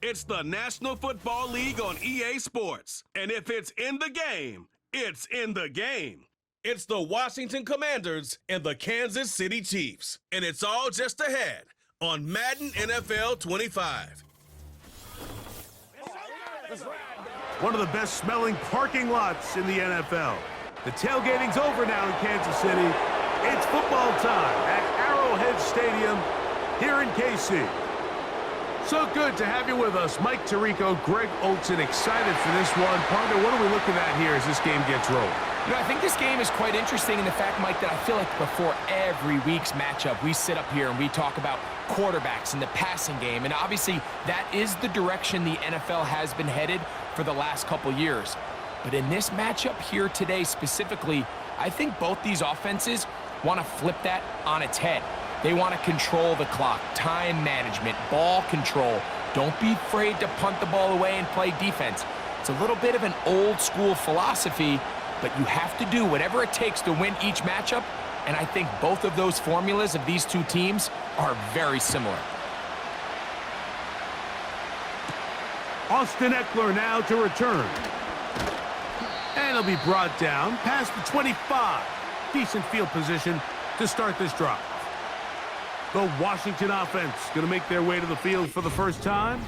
It's the National Football League on EA Sports. And if it's in the game, it's in the game. It's the Washington Commanders and the Kansas City Chiefs. And it's all just ahead on Madden NFL 25. One of the best smelling parking lots in the NFL. The tailgating's over now in Kansas City. It's football time at Arrowhead Stadium here in KC. So good to have you with us. Mike Tirico, Greg Olson, excited for this one. Partner, what are we looking at here as this game gets rolling? You know, I think this game is quite interesting in the fact, Mike, that I feel like before every week's matchup, we sit up here and we talk about quarterbacks and the passing game. And obviously, that is the direction the NFL has been headed for the last couple years. But in this matchup here today specifically, I think both these offenses want to flip that on its head. They want to control the clock, time management, ball control. Don't be afraid to punt the ball away and play defense. It's a little bit of an old school philosophy, but you have to do whatever it takes to win each matchup, and I think both of those formulas of these two teams are very similar. Austin Eckler now to return. And he'll be brought down past the 25. Decent field position to start this drive. The Washington offense going to make their way to the field for the first time.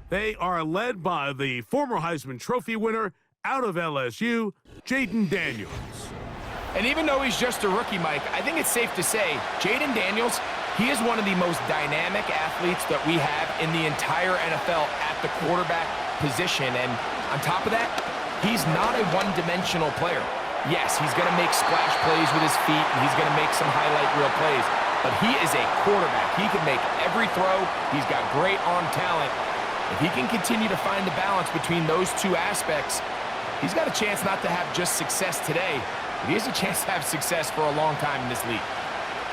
They are led by the former Heisman Trophy winner out of LSU, Jaden Daniels. And even though he's just a rookie, Mike, I think it's safe to say Jaden Daniels, he is one of the most dynamic athletes that we have in the entire NFL at the quarterback position. And on top of that, he's not a one-dimensional player. Yes, he's going to make splash plays with his feet, and he's going to make some highlight reel plays. But he is a quarterback. He can make every throw. He's got great arm talent. If he can continue to find the balance between those two aspects, he's got a chance not to have just success today, but he has a chance to have success for a long time in this league.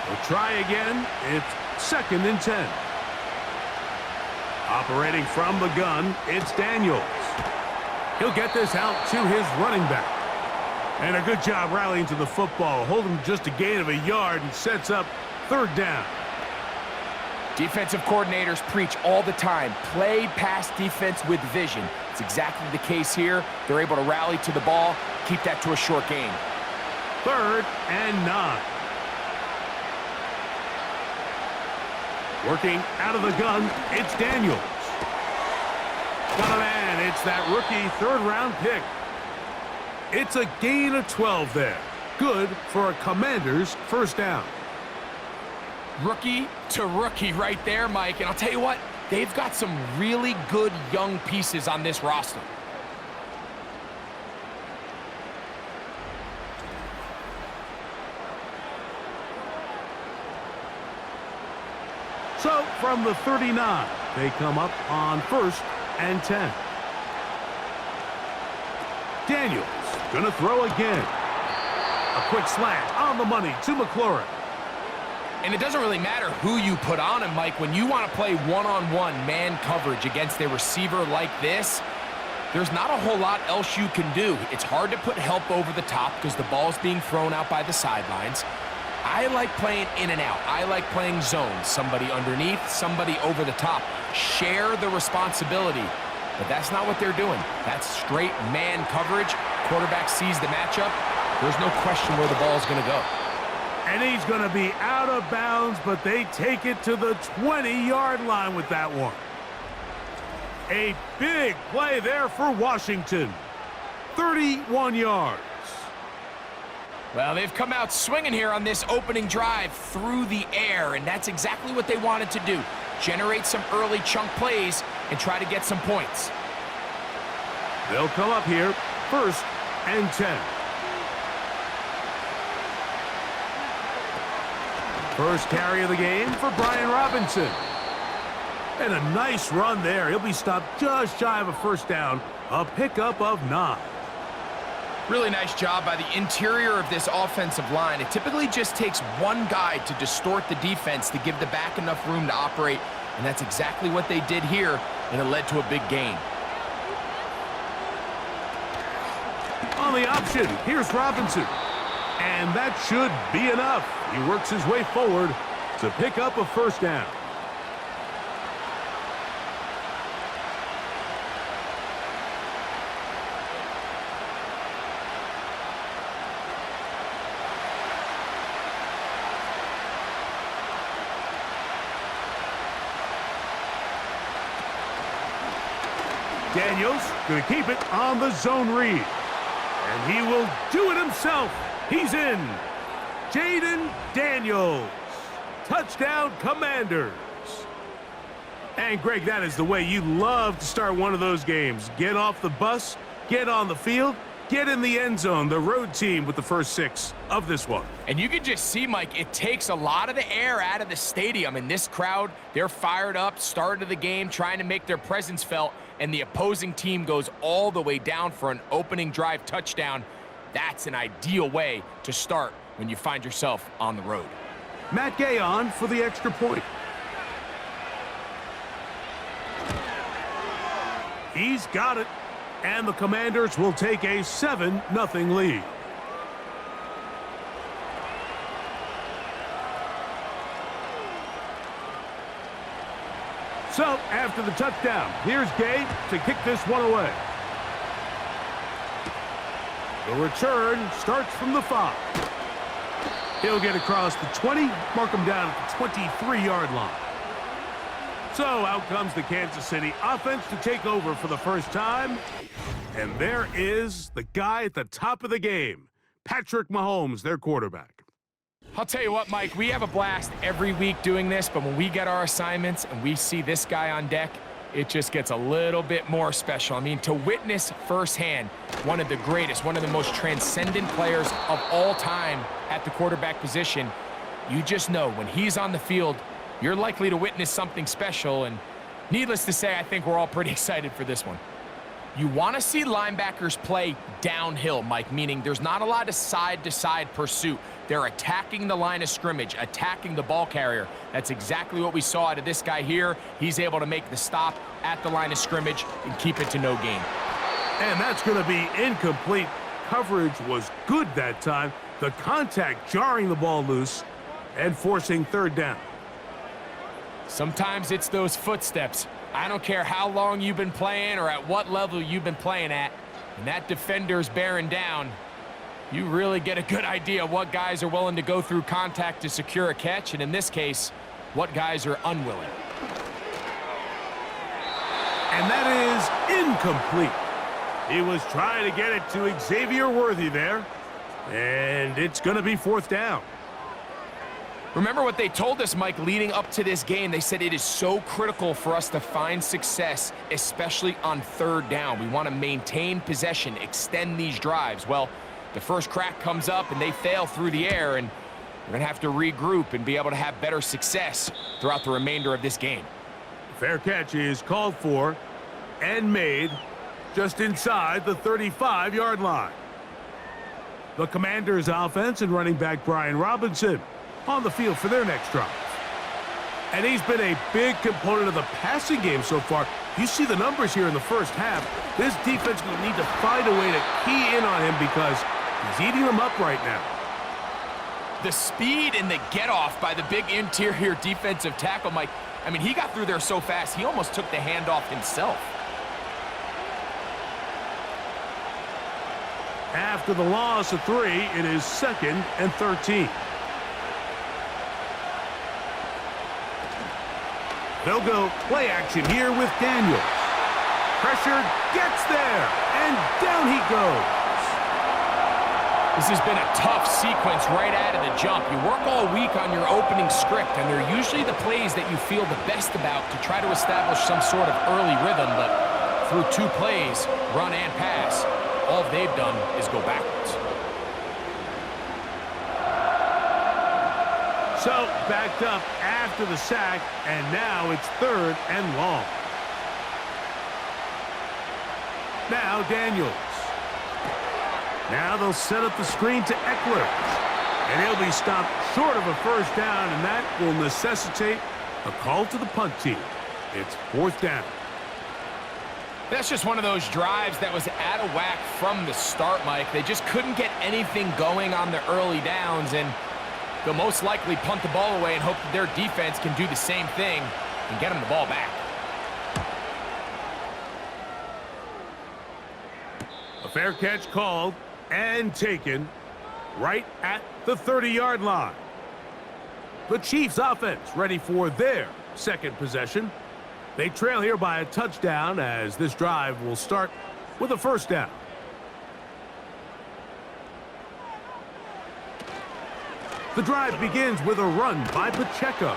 We'll try again. It's 2nd and 10. Operating from the gun, it's Daniels. He'll get this out to his running back. And a good job rallying to the football. Holding just a gain of a yard and sets up 3rd down. Defensive coordinators preach all the time, play pass defense with vision. It's exactly the case here. They're able to rally to the ball, keep that to a short gain. 3rd and 9. Working out of the gun, it's Daniels. Got a man, it's that rookie 3rd-round pick. It's a gain of 12 there. Good for a Commander's 1st down. Rookie to rookie right there, Mike. And I'll tell you what, they've got some really good young pieces on this roster. So from the 39, they come up on 1st and 10. Daniels gonna throw again. A quick slant on the money to McLaurin. And it doesn't really matter who you put on him, Mike. When you want to play one-on-one man coverage against a receiver like this, there's not a whole lot else you can do. It's hard to put help over the top because the ball's being thrown out by the sidelines. I like playing in and out. I like playing zones. Somebody underneath, somebody over the top. Share the responsibility. But that's not what they're doing. That's straight man coverage. Quarterback sees the matchup. There's no question where the ball's going to go. And he's going to be out of bounds, but they take it to the 20-yard line with that one. A big play there for Washington. 31 yards. Well, they've come out swinging here on this opening drive through the air, and that's exactly what they wanted to do. Generate some early chunk plays and try to get some points. They'll come up here, 1st and 10. First carry of the game for Brian Robinson. And a nice run there. He'll be stopped just shy of a 1st down. A pickup of 9. Really nice job by the interior of this offensive line. It typically just takes one guy to distort the defense to give the back enough room to operate, and that's exactly what they did here, and it led to a big gain. On the option, here's Robinson. And that should be enough. He works his way forward to pick up a 1st down. Daniels going to keep it on the zone read. And he will do it himself. He's in. Jaden Daniels. Touchdown, Commanders. And, Greg, that is the way you love to start one of those games. Get off the bus, get on the field, get in the end zone. The road team with the first 6 of this one. And you can just see, Mike, it takes a lot of the air out of the stadium. And this crowd, they're fired up, start of the game, trying to make their presence felt. And the opposing team goes all the way down for an opening drive touchdown. That's an ideal way to start when you find yourself on the road. Matt Gay on for the extra point. He's got it. And the Commanders will take a 7-0 lead. So, after the touchdown, here's Gay to kick this one away. The return starts from the 5. He'll get across the 20, mark him down at the 23-yard line. So out comes the Kansas City offense to take over for the first time. And there is the guy at the top of the game, Patrick Mahomes, their quarterback. I'll tell you what, Mike, we have a blast every week doing this, but when we get our assignments and we see this guy on deck, it just gets a little bit more special. I mean, to witness firsthand one of the greatest, one of the most transcendent players of all time at the quarterback position, you just know when he's on the field, you're likely to witness something special, and needless to say, I think we're all pretty excited for this one. You want to see linebackers play downhill, Mike, meaning there's not a lot of side-to-side pursuit. They're attacking the line of scrimmage, attacking the ball carrier. That's exactly what we saw out of this guy here. He's able to make the stop at the line of scrimmage and keep it to no gain. And that's going to be incomplete. Coverage was good that time. The contact jarring the ball loose and forcing third down. Sometimes it's those footsteps. I don't care how long you've been playing or at what level you've been playing at. When that defender's bearing down, you really get a good idea of what guys are willing to go through contact to secure a catch, and in this case, what guys are unwilling. And that is incomplete. He was trying to get it to Xavier Worthy there, and it's going to be fourth down. Remember what they told us, Mike, leading up to this game. They said it is so critical for us to find success, especially on third down. We want to maintain possession, extend these drives. Well, the first crack comes up and they fail through the air, and we're going to have to regroup and be able to have better success throughout the remainder of this game. Fair catch is called for and made just inside the 35-yard line. The Commanders' offense and running back Brian Robinson on the field for their next drive. And he's been a big component of the passing game so far. You see the numbers here in the first half. This defense will need to find a way to key in on him because he's eating them up right now. The speed and the get-off by the big interior defensive tackle, Mike, I mean, he got through there so fast, he almost took the handoff himself. After the loss of 3, it is 2nd and 13. They'll go play action here with Daniels. Pressure gets there, and down he goes. This has been a tough sequence right out of the jump. You work all week on your opening script, and they're usually the plays that you feel the best about to try to establish some sort of early rhythm, but through 2 plays, run and pass, all they've done is go backwards. So, backed up after the sack, and now it's 3rd and long. Now Daniels. Now they'll set up the screen to Eckler. And he'll be stopped short of a first down, and that will necessitate a call to the punt team. It's 4th down. That's just one of those drives that was out of whack from the start, Mike. They just couldn't get anything going on the early downs, and they'll most likely punt the ball away and hope that their defense can do the same thing and get them the ball back. A fair catch called and taken right at the 30-yard line. The Chiefs offense ready for their second possession. They trail here by a touchdown as this drive will start with a first down. The drive begins with a run by Pacheco.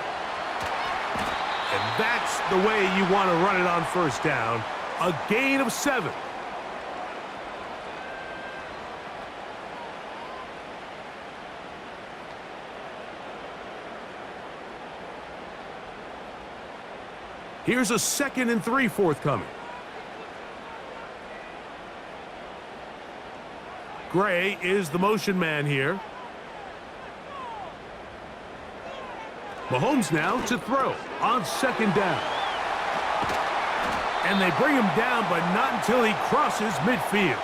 And that's the way you want to run it on first down. A gain of 7. Here's a 2nd and 3 forthcoming. Gray is the motion man here. Mahomes now to throw on 2nd down. And they bring him down, but not until he crosses midfield.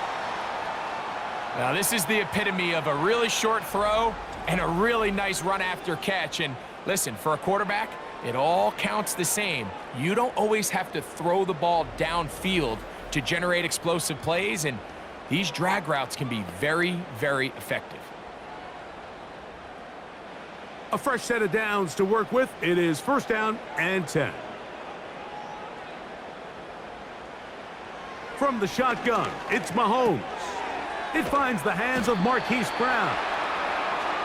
Now, this is the epitome of a really short throw and a really nice run after catch. And listen, for a quarterback, it all counts the same. You don't always have to throw the ball downfield to generate explosive plays, and these drag routes can be very, very effective. A fresh set of downs to work with. It is 1st down and 10. From the shotgun, it's Mahomes. It finds the hands of Marquise Brown.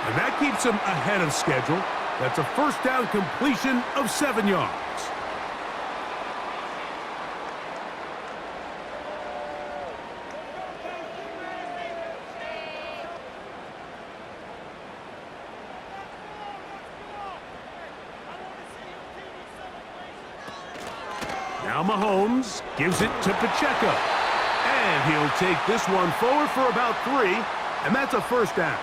And that keeps him ahead of schedule. That's a 1st down completion of 7 yards. Now Mahomes gives it to Pacheco. And he'll take this one forward for about 3, and that's a 1st down.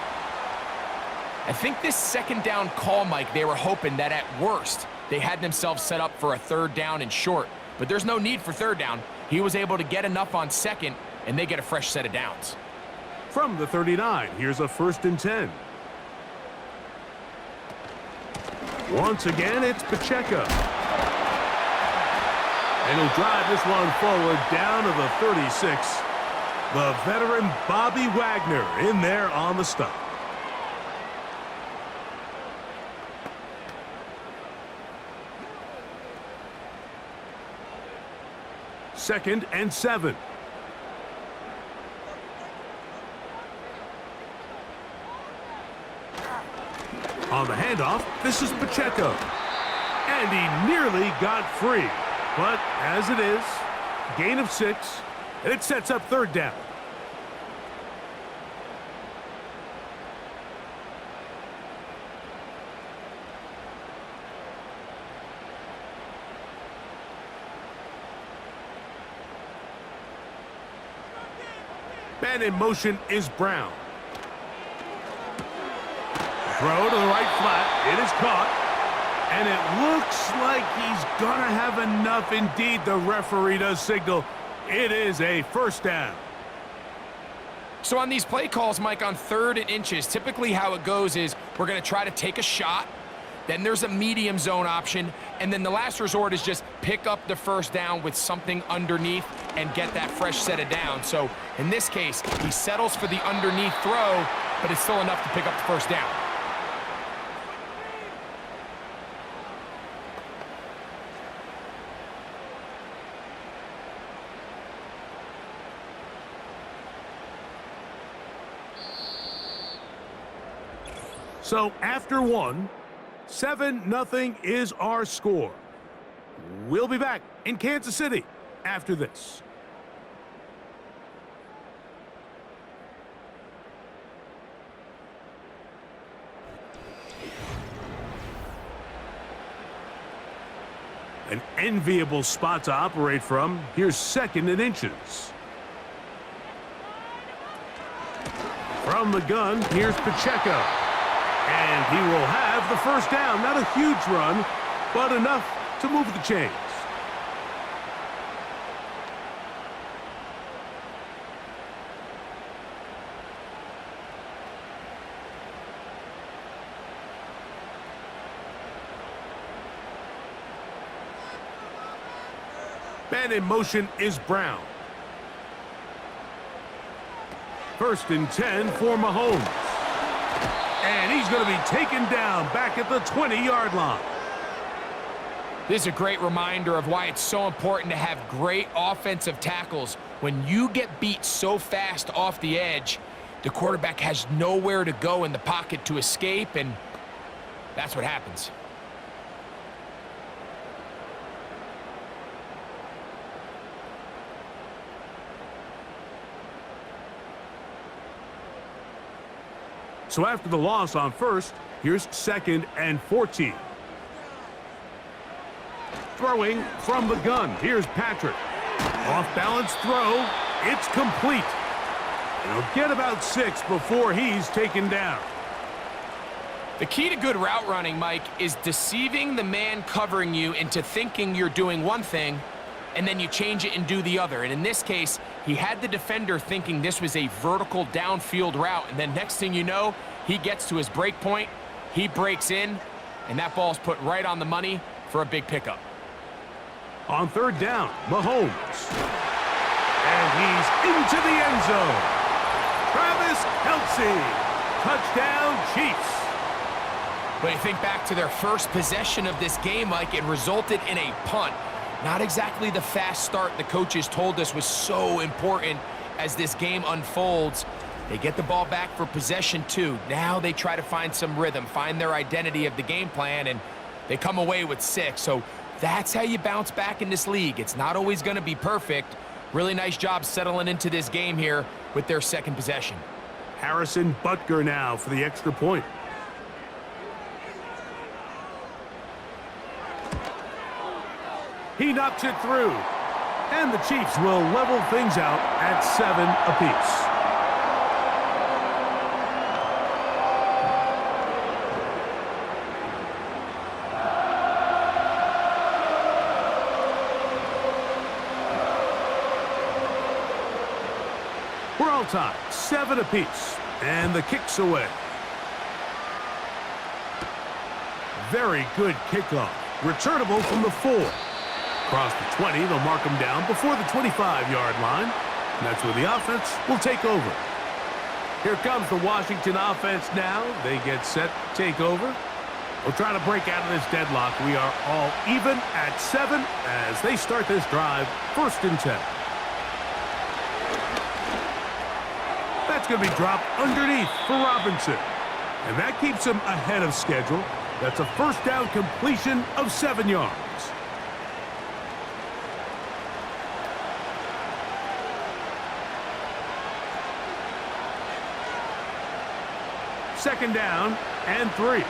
I think this 2nd down call, Mike, they were hoping that at worst they had themselves set up for a 3rd down and short. But there's no need for 3rd down. He was able to get enough on 2nd, and they get a fresh set of downs. From the 39, here's a 1st and 10. Once again, it's Pacheco. And he'll drive this one forward down to the 36. The veteran Bobby Wagner in there on the stop. Second and 7. On the handoff, this is Pacheco. And he nearly got free. But as it is, gain of 6, and it sets up 3rd down. Man in motion is Brown. Throw to the right flat. It is caught. And it looks like he's going to have enough. Indeed, the referee does signal. It is a 1st down. So on these play calls, Mike, on 3rd and inches, typically how it goes is we're going to try to take a shot. Then there's a medium zone option. And then the last resort is just pick up the 1st down with something underneath and get that fresh set of downs. So in this case, he settles for the underneath throw, but it's still enough to pick up the 1st down. So after 1, 7-0 is our score. We'll be back in Kansas City after this. An enviable spot to operate from. Here's 2nd and inches. From the gun, here's Pacheco. And he will have the 1st down. Not a huge run, but enough to move the chains. Man in motion is Brown. 1st and 10 for Mahomes. And he's going to be taken down back at the 20-yard line. This is a great reminder of why it's so important to have great offensive tackles. When you get beat so fast off the edge, the quarterback has nowhere to go in the pocket to escape, and that's what happens. So after the loss on first, here's 2nd and 14. Throwing from the gun. Here's Patrick. Off-balance throw. It's complete. He'll get about 6 before he's taken down. The key to good route running, Mike, is deceiving the man covering you into thinking you're doing one thing, and then you change it and do the other. And in this case, he had the defender thinking this was a vertical downfield route, and then next thing you know, he gets to his break point, he breaks in, and that ball's put right on the money for a big pickup. On 3rd down, Mahomes. And he's into the end zone. Travis Kelce. Touchdown, Chiefs. When you think back to their first possession of this game, Mike, it resulted in a punt. Not exactly the fast start the coaches told us was so important as this game unfolds. They get the ball back for possession 2. Now they try to find some rhythm, find their identity of the game plan, and they come away with 6. So that's how you bounce back in this league. It's not always going to be perfect. Really nice job settling into this game here with their 2nd possession. Harrison Butker now for the extra point. He knocks it through. And the Chiefs will level things out at 7 apiece. We're all tied, 7 apiece, and the kick's away. Very good kickoff, returnable from the 4. Across the 20, they'll mark him down before the 25-yard line. And that's where the offense will take over. Here comes the Washington offense now. They get set to take over. We'll try to break out of this deadlock. We are all even at 7 as they start this drive, 1st and 10. That's going to be dropped underneath for Robinson. And that keeps him ahead of schedule. That's a 1st down completion of 7 yards. Second down and 3.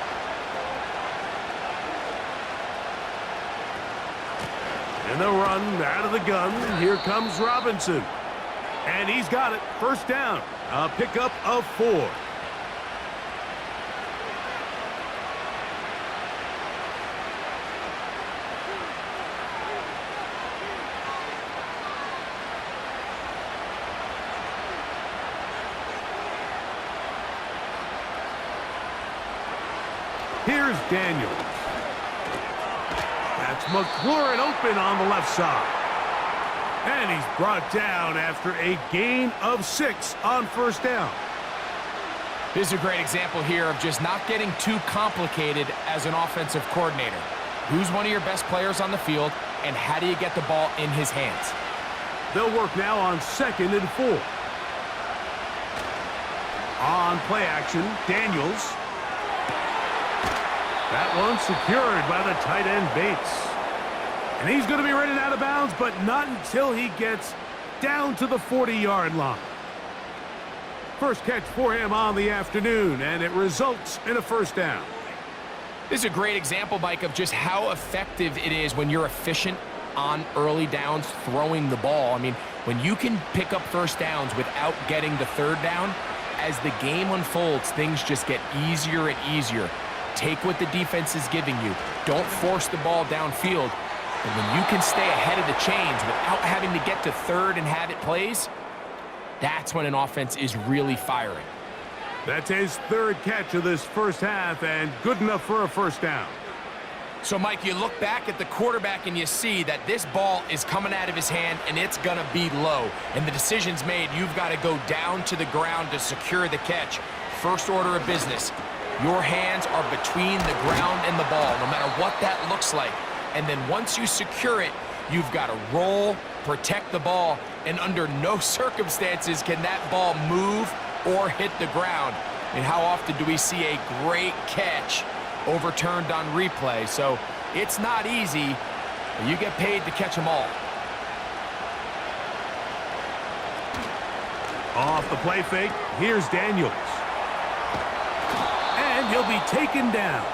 And they'll run out of the gun. Here comes Robinson. And he's got it. 1st down. A pickup of 4. Here's Daniels. That's McLaurin open on the left side. And he's brought down after a gain of 6 on 1st down. This is a great example here of just not getting too complicated as an offensive coordinator. Who's one of your best players on the field, and how do you get the ball in his hands? They'll work now on 2nd and 4. On play action, Daniels. That one secured by the tight end Bates. And he's going to be running out of bounds, but not until he gets down to the 40-yard line. First catch for him on the afternoon, and it results in a 1st down. This is a great example, Mike, of just how effective it is when you're efficient on early downs throwing the ball. I mean, when you can pick up 1st downs without getting the 3rd down, as the game unfolds, things just get easier and easier. Take what the defense is giving you. Don't force the ball downfield. And when you can stay ahead of the chains without having to get to 3rd and have it plays, that's when an offense is really firing. That's his 3rd catch of this 1st half, and good enough for a 1st down. So, Mike, you look back at the quarterback and you see that this ball is coming out of his hand and it's going to be low. And the decision's made. You've got to go down to the ground to secure the catch. First order of business. Your hands are between the ground and the ball, no matter what that looks like. and then once you secure it, you've got to roll, protect the ball, and under no circumstances can that ball move or hit the ground. And how often do we see a great catch overturned on replay? So it's not easy, but you get paid to catch them all. Off the play fake, here's Daniels. And he'll be taken down.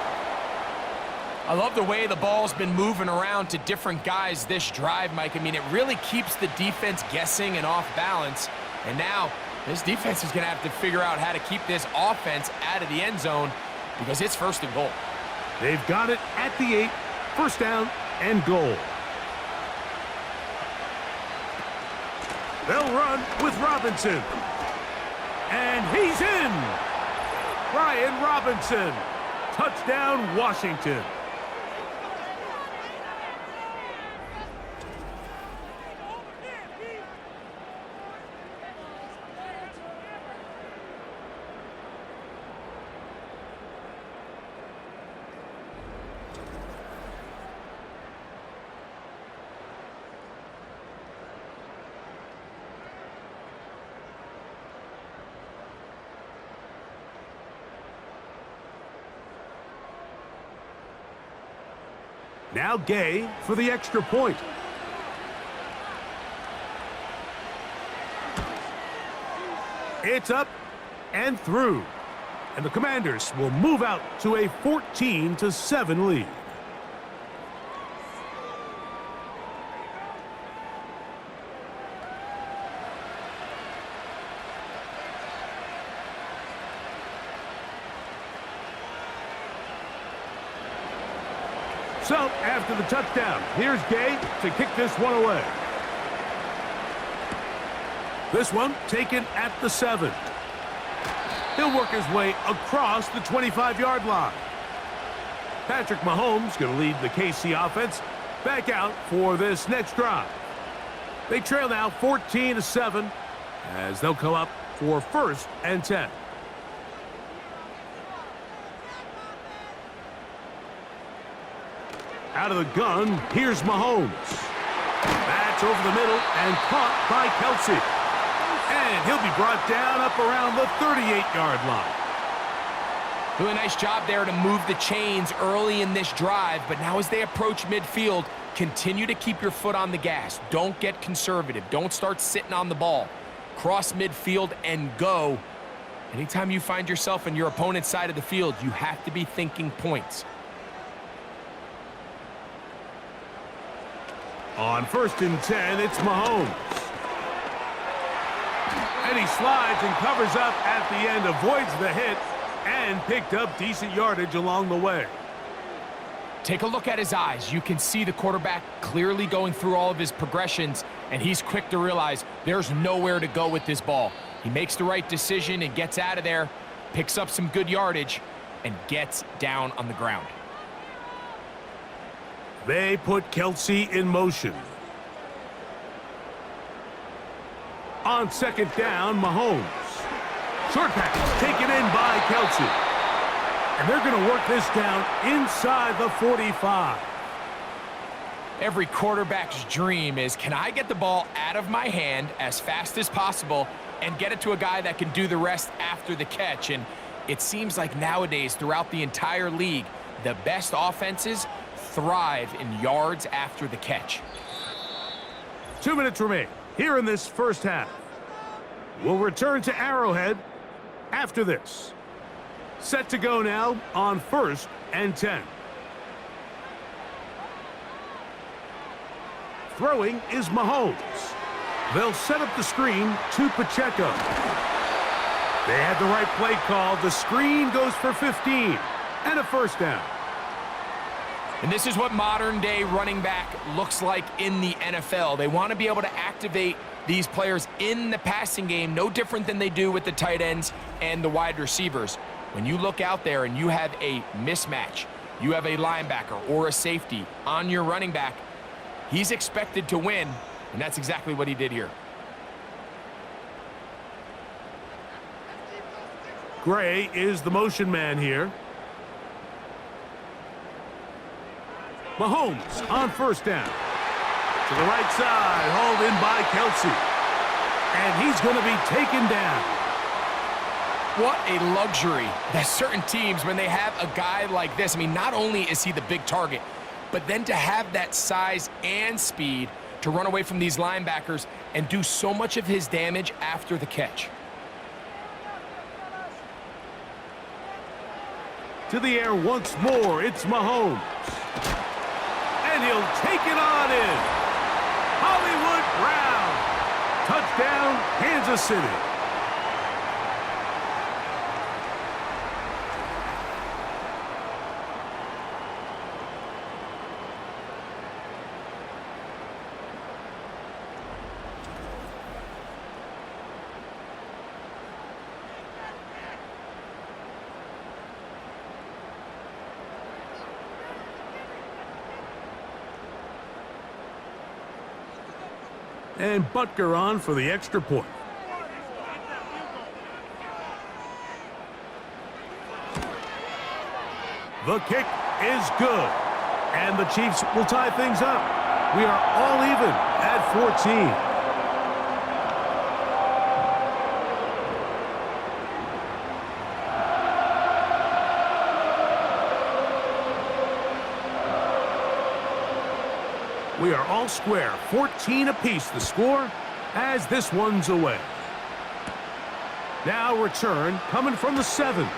I love the way the ball's been moving around to different guys this drive, Mike. I mean, it really keeps the defense guessing and off balance. And now this defense is going to have to figure out how to keep this offense out of the end zone because it's 1st and goal. They've got it at the 8, 1st down and goal. They'll run with Robinson. And he's in. Brian Robinson. Touchdown, Washington. Now Gay for the extra point. It's up and through. And the Commanders will move out to a 14-7 lead. So, after the touchdown, here's Gay to kick this one away. This one taken at the 7. He'll work his way across the 25-yard line. Patrick Mahomes going to lead the KC offense back out for this next drive. They trail now 14-7 as they'll come up for 1st and 10. Out of the gun, here's Mahomes. That's over the middle and caught by Kelsey. And he'll be brought down up around the 38-yard line. Doing a nice job there to move the chains early in this drive, but now as they approach midfield, continue to keep your foot on the gas. Don't get conservative. Don't start sitting on the ball. Cross midfield and go. Anytime you find yourself on your opponent's side of the field, you have to be thinking points. On 1st and 10, it's Mahomes. And he slides and covers up at the end, avoids the hit, and picked up decent yardage along the way. Take a look at his eyes. You can see the quarterback clearly going through all of his progressions, and he's quick to realize there's nowhere to go with this ball. He makes the right decision and gets out of there, picks up some good yardage, and gets down on the ground. They put Kelsey in motion. On 2nd down, Mahomes. Short pass taken in by Kelsey. And they're going to work this down inside the 45. Every quarterback's dream is, can I get the ball out of my hand as fast as possible and get it to a guy that can do the rest after the catch? And it seems like nowadays throughout the entire league, the best offenses thrive in yards after the catch. 2 minutes remain here in this 1st half. We'll return to Arrowhead after this. Set to go now on 1st and 10. Throwing is Mahomes. They'll set up the screen to Pacheco. They had the right play call. The screen goes for 15 and a 1st down. And this is what modern-day running back looks like in the NFL. They want to be able to activate these players in the passing game, no different than they do with the tight ends and the wide receivers. When you look out there and you have a mismatch, you have a linebacker or a safety on your running back, he's expected to win, and that's exactly what he did here. Gray is the motion man here. Mahomes on first down. To the right side, hauled in by Kelsey. And he's going to be taken down. What a luxury that certain teams, when they have a guy like this, I mean, not only is he the big target, but then to have that size and speed to run away from these linebackers and do so much of his damage after the catch. To the air once more, it's Mahomes. And he'll take it on in. Hollywood Brown. Touchdown, Kansas City. And Butker on for the extra point. The kick is good. And the Chiefs will tie things up. We are all even at 14. We are all square, 14 apiece the score as this one's away. Now return coming from the 7.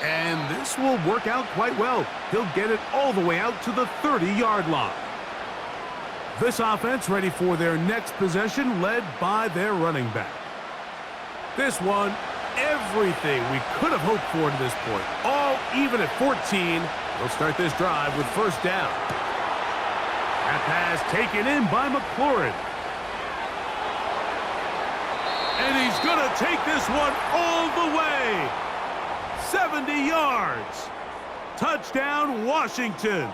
And this will work out quite well. He'll get it all the way out to the 30-yard line. This offense ready for their next possession, led by their running back. This one, everything we could have hoped for to this point. All even at 14. They'll start this drive with first down. That pass taken in by McLaurin. And he's going to take this one all the way. 70 yards. Touchdown, Washington.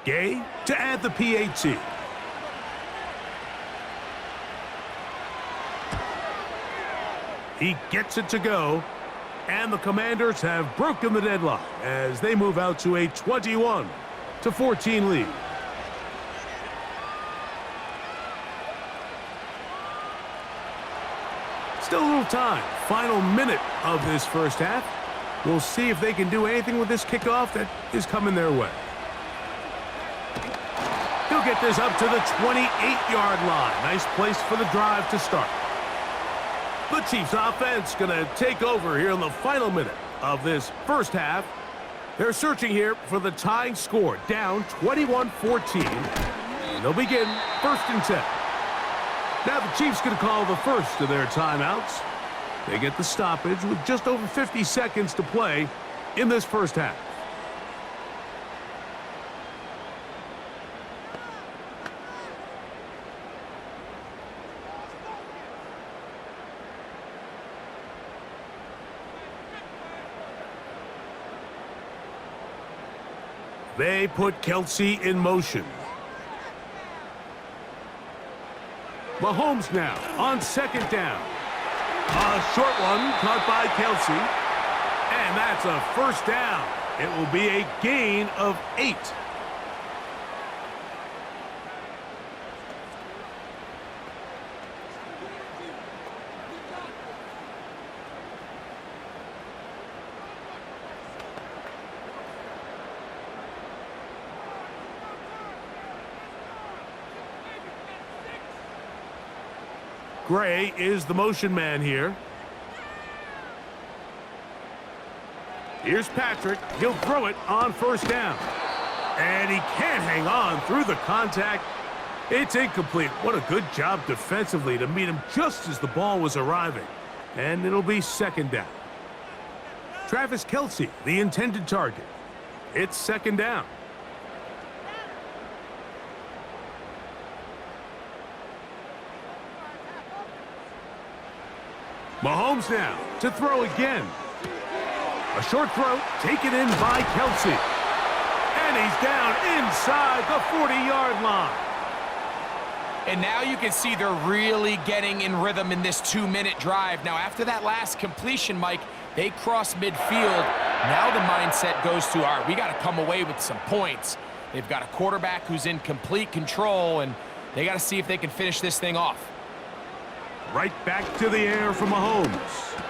Gay to add the PAT. He gets it to go, and the Commanders have broken the deadlock as they move out to a 21-14 lead. Still a little time. Final minute of this first half. We'll see if they can do anything with this kickoff that is coming their way. He'll get this up to the 28-yard line. Nice place for the drive to start. The Chiefs offense going to take over here in the final minute of this first half. They're searching here for the tying score, down 21-14. And they'll begin first and 10. Now the Chiefs going to call the first of their timeouts. They get the stoppage with just over 50 seconds to play in this first half. They put Kelsey in motion. Mahomes now on second down. A short one caught by Kelsey. And that's a first down. It will be a gain of 8. Gray is the motion man here. Here's Patrick. He'll throw it on first down. And he can't hang on through the contact. It's incomplete. What a good job defensively to meet him just as the ball was arriving. And it'll be second down. Travis Kelsey, the intended target. It's second down. Mahomes now to throw again. A short throw taken in by Kelsey. And he's down inside the 40-yard line. And now you can see they're really getting in rhythm in this 2-minute drive. Now, after that last completion, Mike, they cross midfield. Now the mindset goes to, all right, we got to come away with some points. They've got a quarterback who's in complete control, and they got to see if they can finish this thing off. Right back to the air for Mahomes.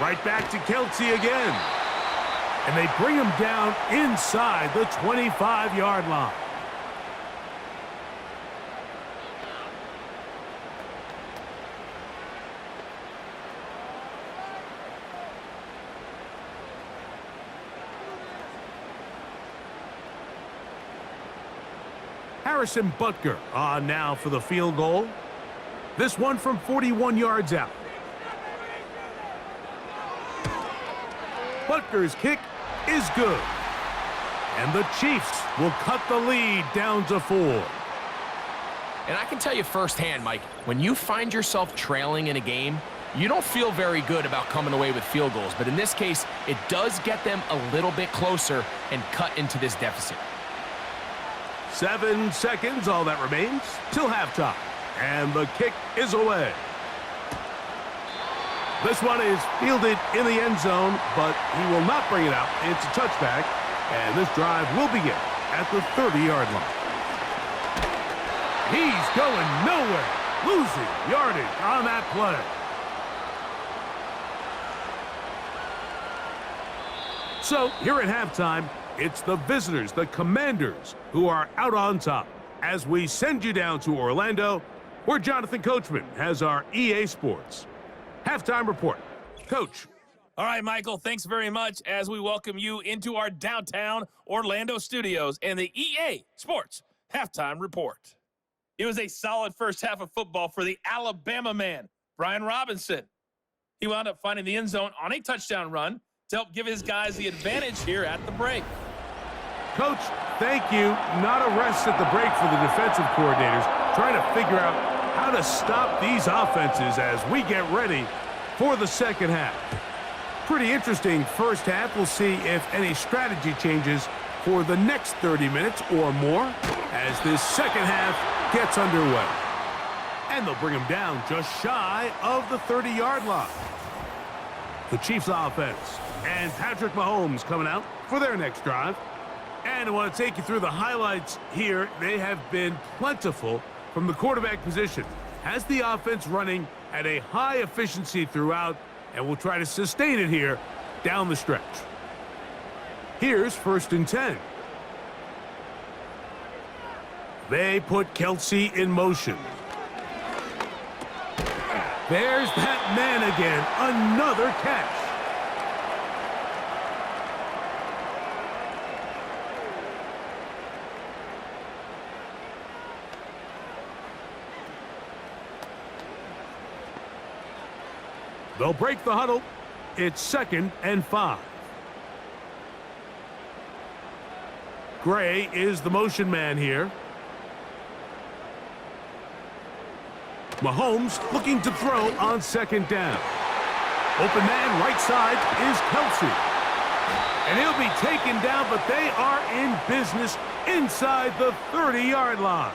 Right back to Kelsey again. And they bring him down inside the 25-yard line. Harrison Butker on now for the field goal. This one from 41 yards out. Butker's kick is good. And the Chiefs will cut the lead down to 4. And I can tell you firsthand, Mike, when you find yourself trailing in a game, you don't feel very good about coming away with field goals. But in this case, it does get them a little bit closer and cut into this deficit. 7 seconds, all that remains, till halftime. And the kick is away. This one is fielded in the end zone, but he will not bring it out. It's a touchback, and this drive will begin at the 30-yard line. He's going nowhere, losing yardage on that play. So here at halftime, it's the visitors, the Commanders, who are out on top. As we send you down to Orlando, where Jonathan Coachman has our EA Sports halftime report. Coach. All right, Michael, thanks very much as we welcome you into our downtown Orlando studios and the EA Sports halftime report. It was a solid first half of football for the Alabama man, Brian Robinson. He wound up finding the end zone on a touchdown run to help give his guys the advantage here at the break. Coach, thank you. Not a rest at the break for the defensive coordinators, trying to figure out how to stop these offenses as we get ready for the second half. Pretty interesting first half. We'll see if any strategy changes for the next 30 minutes or more as this second half gets underway. And they'll bring him down just shy of the 30-yard line. The Chiefs offense and Patrick Mahomes coming out for their next drive. And I want to take you through the highlights here. They have been plentiful from the quarterback position. Has the offense running at a high efficiency throughout, and we'll try to sustain it here down the stretch. Here's 1st and 10. They put Kelsey in motion. There's that man again. Another catch. They'll break the huddle. It's 2nd and 5. Gray is the motion man here. Mahomes looking to throw on 2nd down. Open man right side is Kelsey. And he'll be taken down, but they are in business inside the 30-yard line.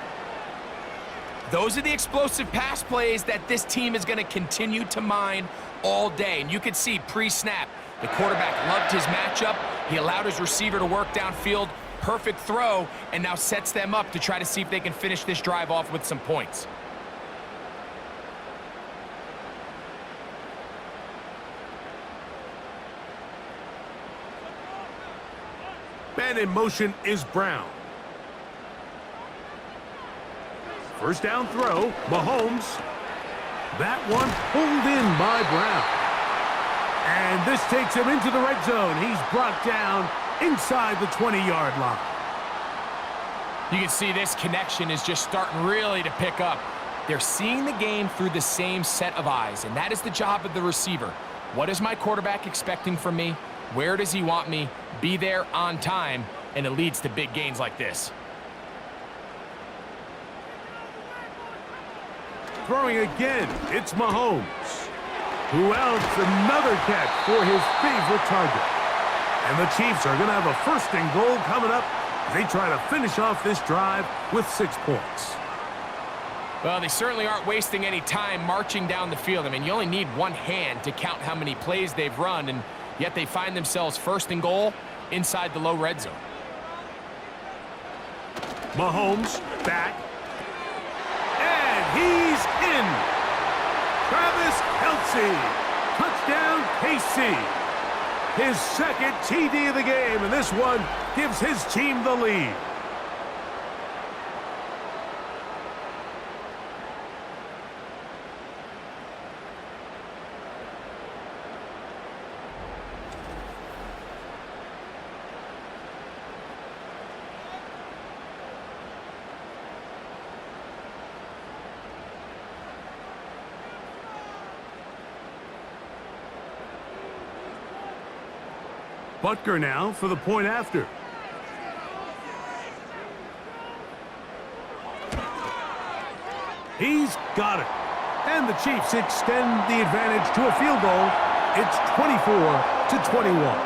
Those are the explosive pass plays that this team is going to continue to mine all day. And you can see pre-snap, the quarterback loved his matchup. He allowed his receiver to work downfield. Perfect throw, and now sets them up to try to see if they can finish this drive off with some points. Man in motion is Brown. First down throw, Mahomes. That one pulled in by Brown. And this takes him into the red zone. He's brought down inside the 20-yard line. You can see this connection is just starting really to pick up. They're seeing the game through the same set of eyes, and that is the job of the receiver. What is my quarterback expecting from me? Where does he want me? Be there on time, and it leads to big gains like this. Throwing again, it's Mahomes. Who else? Another catch for his favorite target. And the Chiefs are going to have a first and goal coming up as they try to finish off this drive with 6 points. Well, they certainly aren't wasting any time marching down the field. I mean, you only need one hand to count how many plays they've run, and yet they find themselves first and goal inside the low red zone. Mahomes back. And he's in. Travis Kelce. Touchdown, KC. His second TD of the game, and this one gives his team the lead. Butker now for the point after. He's got it. And the Chiefs extend the advantage to a field goal. It's 24-21.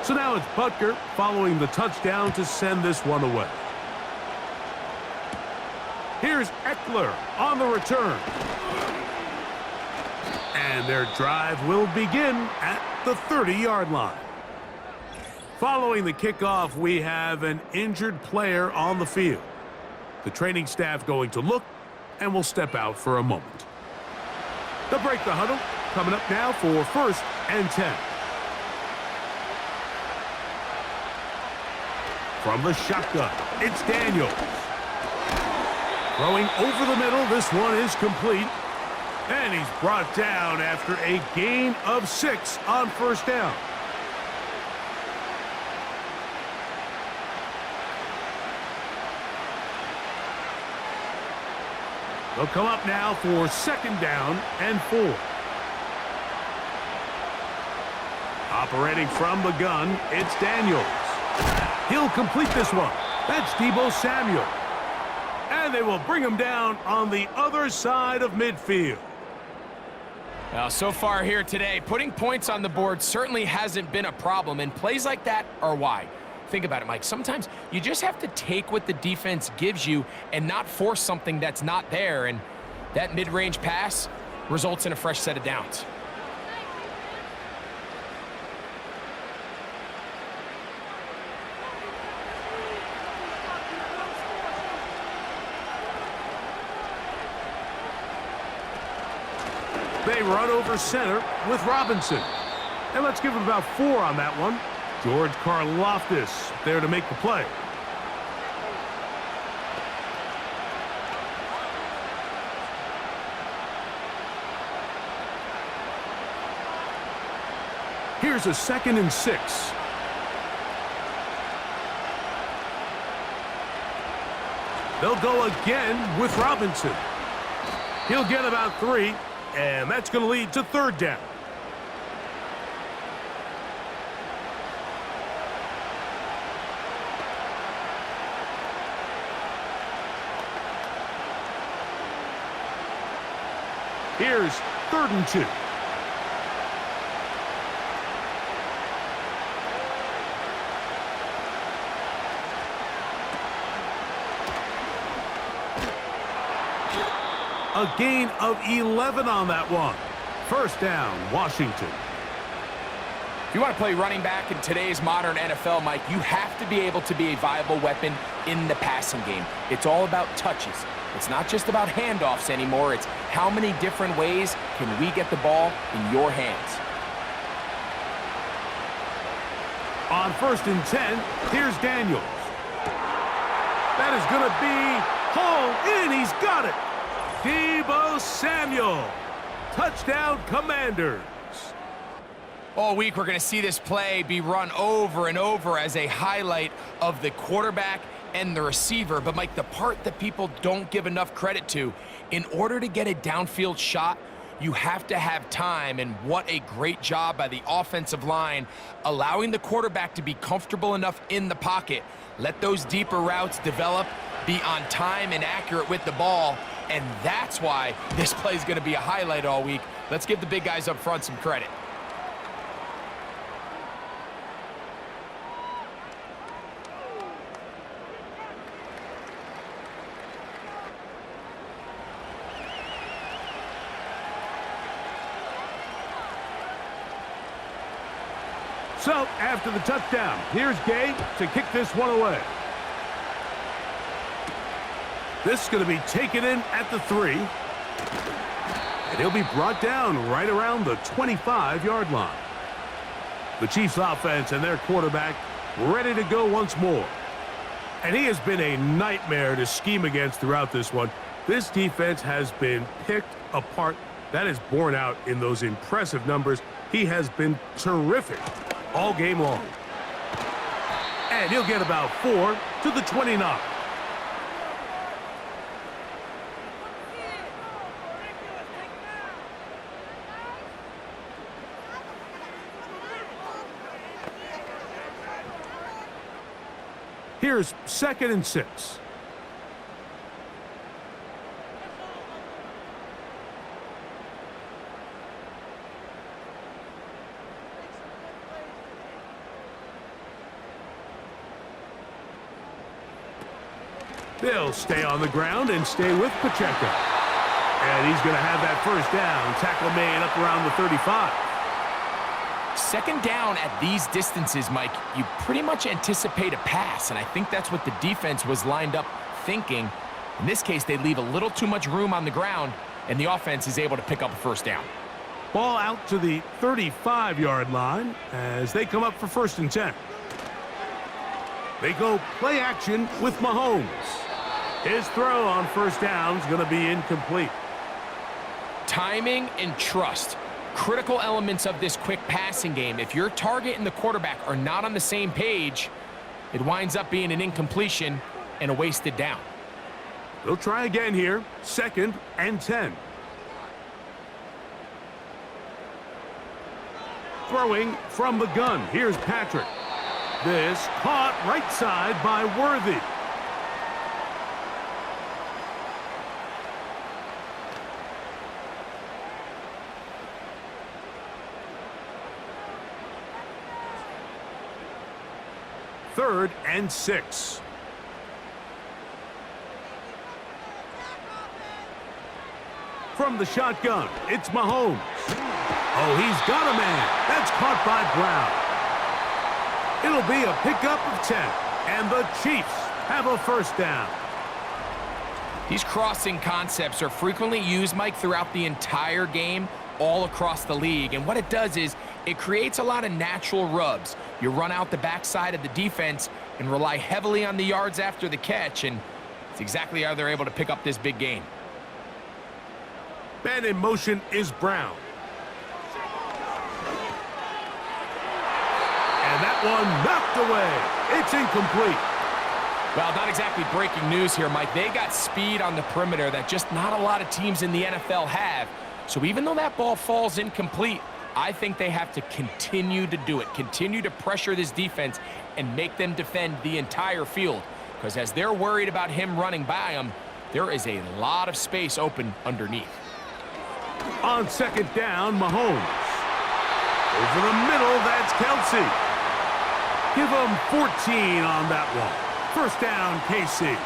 So now it's Butker following the touchdown to send this one away. Here's Eckler on the return. And their drive will begin at the 30-yard line. Following the kickoff, we have an injured player on the field. The training staff going to look and will step out for a moment. They'll break the huddle. Coming up now for 1st and 10. From the shotgun, it's Daniels. Throwing over the middle, this one is complete. And he's brought down after a gain of 6 on first down. They'll come up now for 2nd down and 4. Operating from the gun, it's Daniels. He'll complete this one. That's Deebo Samuel. And they will bring him down on the other side of midfield. Well, so far here today, putting points on the board certainly hasn't been a problem, and plays like that are why. Think about it, Mike. Sometimes you just have to take what the defense gives you and not force something that's not there, and that mid-range pass results in a fresh set of downs. They run over center with Robinson. And let's give him about 4 on that one. George Karlaftis there to make the play. Here's a 2nd and 6. They'll go again with Robinson. He'll get about 3. And that's going to lead to 3rd down. Here's 3rd and 2. A gain of 11 on that one. 1st down, Washington. If you want to play running back in today's modern NFL, Mike, you have to be able to be a viable weapon in the passing game. It's all about touches. It's not just about handoffs anymore. It's how many different ways can we get the ball in your hands. On 1st and 10, here's Daniels. That is going to be hauled in. He's got it. Deebo Samuel. Touchdown, Commanders. All week, we're going to see this play be run over and over as a highlight of the quarterback and the receiver. But, Mike, the part that people don't give enough credit to, in order to get a downfield shot, you have to have time, and what a great job by the offensive line, allowing the quarterback to be comfortable enough in the pocket. Let those deeper routes develop, be on time and accurate with the ball, and that's why this play is going to be a highlight all week. Let's give the big guys up front some credit. So, after the touchdown, here's Gay to kick this one away. This is going to be taken in at the 3. And he'll be brought down right around the 25-yard line. The Chiefs offense and their quarterback ready to go once more. And he has been a nightmare to scheme against throughout this one. This defense has been picked apart. That is borne out in those impressive numbers. He has been terrific all game long. And he'll get about 4 to the 29. Here's 2nd and 6. They'll stay on the ground and stay with Pacheco. And he's going to have that first down. Tackle made up around the 35. 2nd down at these distances, Mike, you pretty much anticipate a pass, and I think that's what the defense was lined up thinking. In this case, they leave a little too much room on the ground, and the offense is able to pick up a first down. Ball out to the 35-yard line as they come up for 1st and 10. They go play action with Mahomes. His throw on 1st down is going to be incomplete. Timing and trust, critical elements of this quick passing game. If your target and the quarterback are not on the same page, it winds up being an incompletion and a wasted down. They'll try again here. 2nd and 10. Throwing from the gun. Here's Patrick. This caught right side by Worthy. Third and 6. From the shotgun, it's Mahomes. Oh, he's got a man. That's caught by Brown. It'll be a pickup of 10, and the Chiefs have a first down. These crossing concepts are frequently used, Mike, throughout the entire game, all across the league. And what it does is it creates a lot of natural rubs. You run out the backside of the defense and rely heavily on the yards after the catch, and it's exactly how they're able to pick up this big gain. Man in motion is Brown. And that one knocked away. It's incomplete. Well, not exactly breaking news here, Mike. They got speed on the perimeter that just not a lot of teams in the NFL have. So even though that ball falls incomplete, I think they have to continue to do it, continue to pressure this defense and make them defend the entire field. Because as they're worried about him running by them, there is a lot of space open underneath. On 2nd down, Mahomes. Over the middle, that's Kelsey. Give him 14 on that one. First down, KC.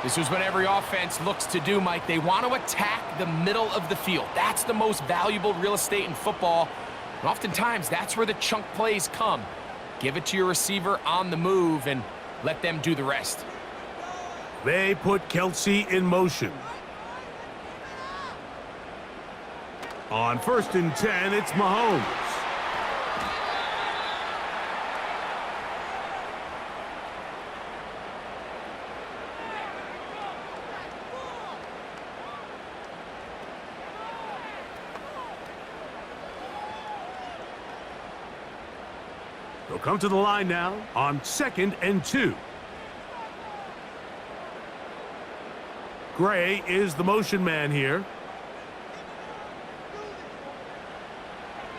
This is what every offense looks to do, Mike. They want to attack the middle of the field. That's the most valuable real estate in football. And oftentimes, that's where the chunk plays come. Give it to your receiver on the move and let them do the rest. They put Kelsey in motion. On 1st and 10, it's Mahomes. They'll come to the line now on 2nd and 2. Gray is the motion man here.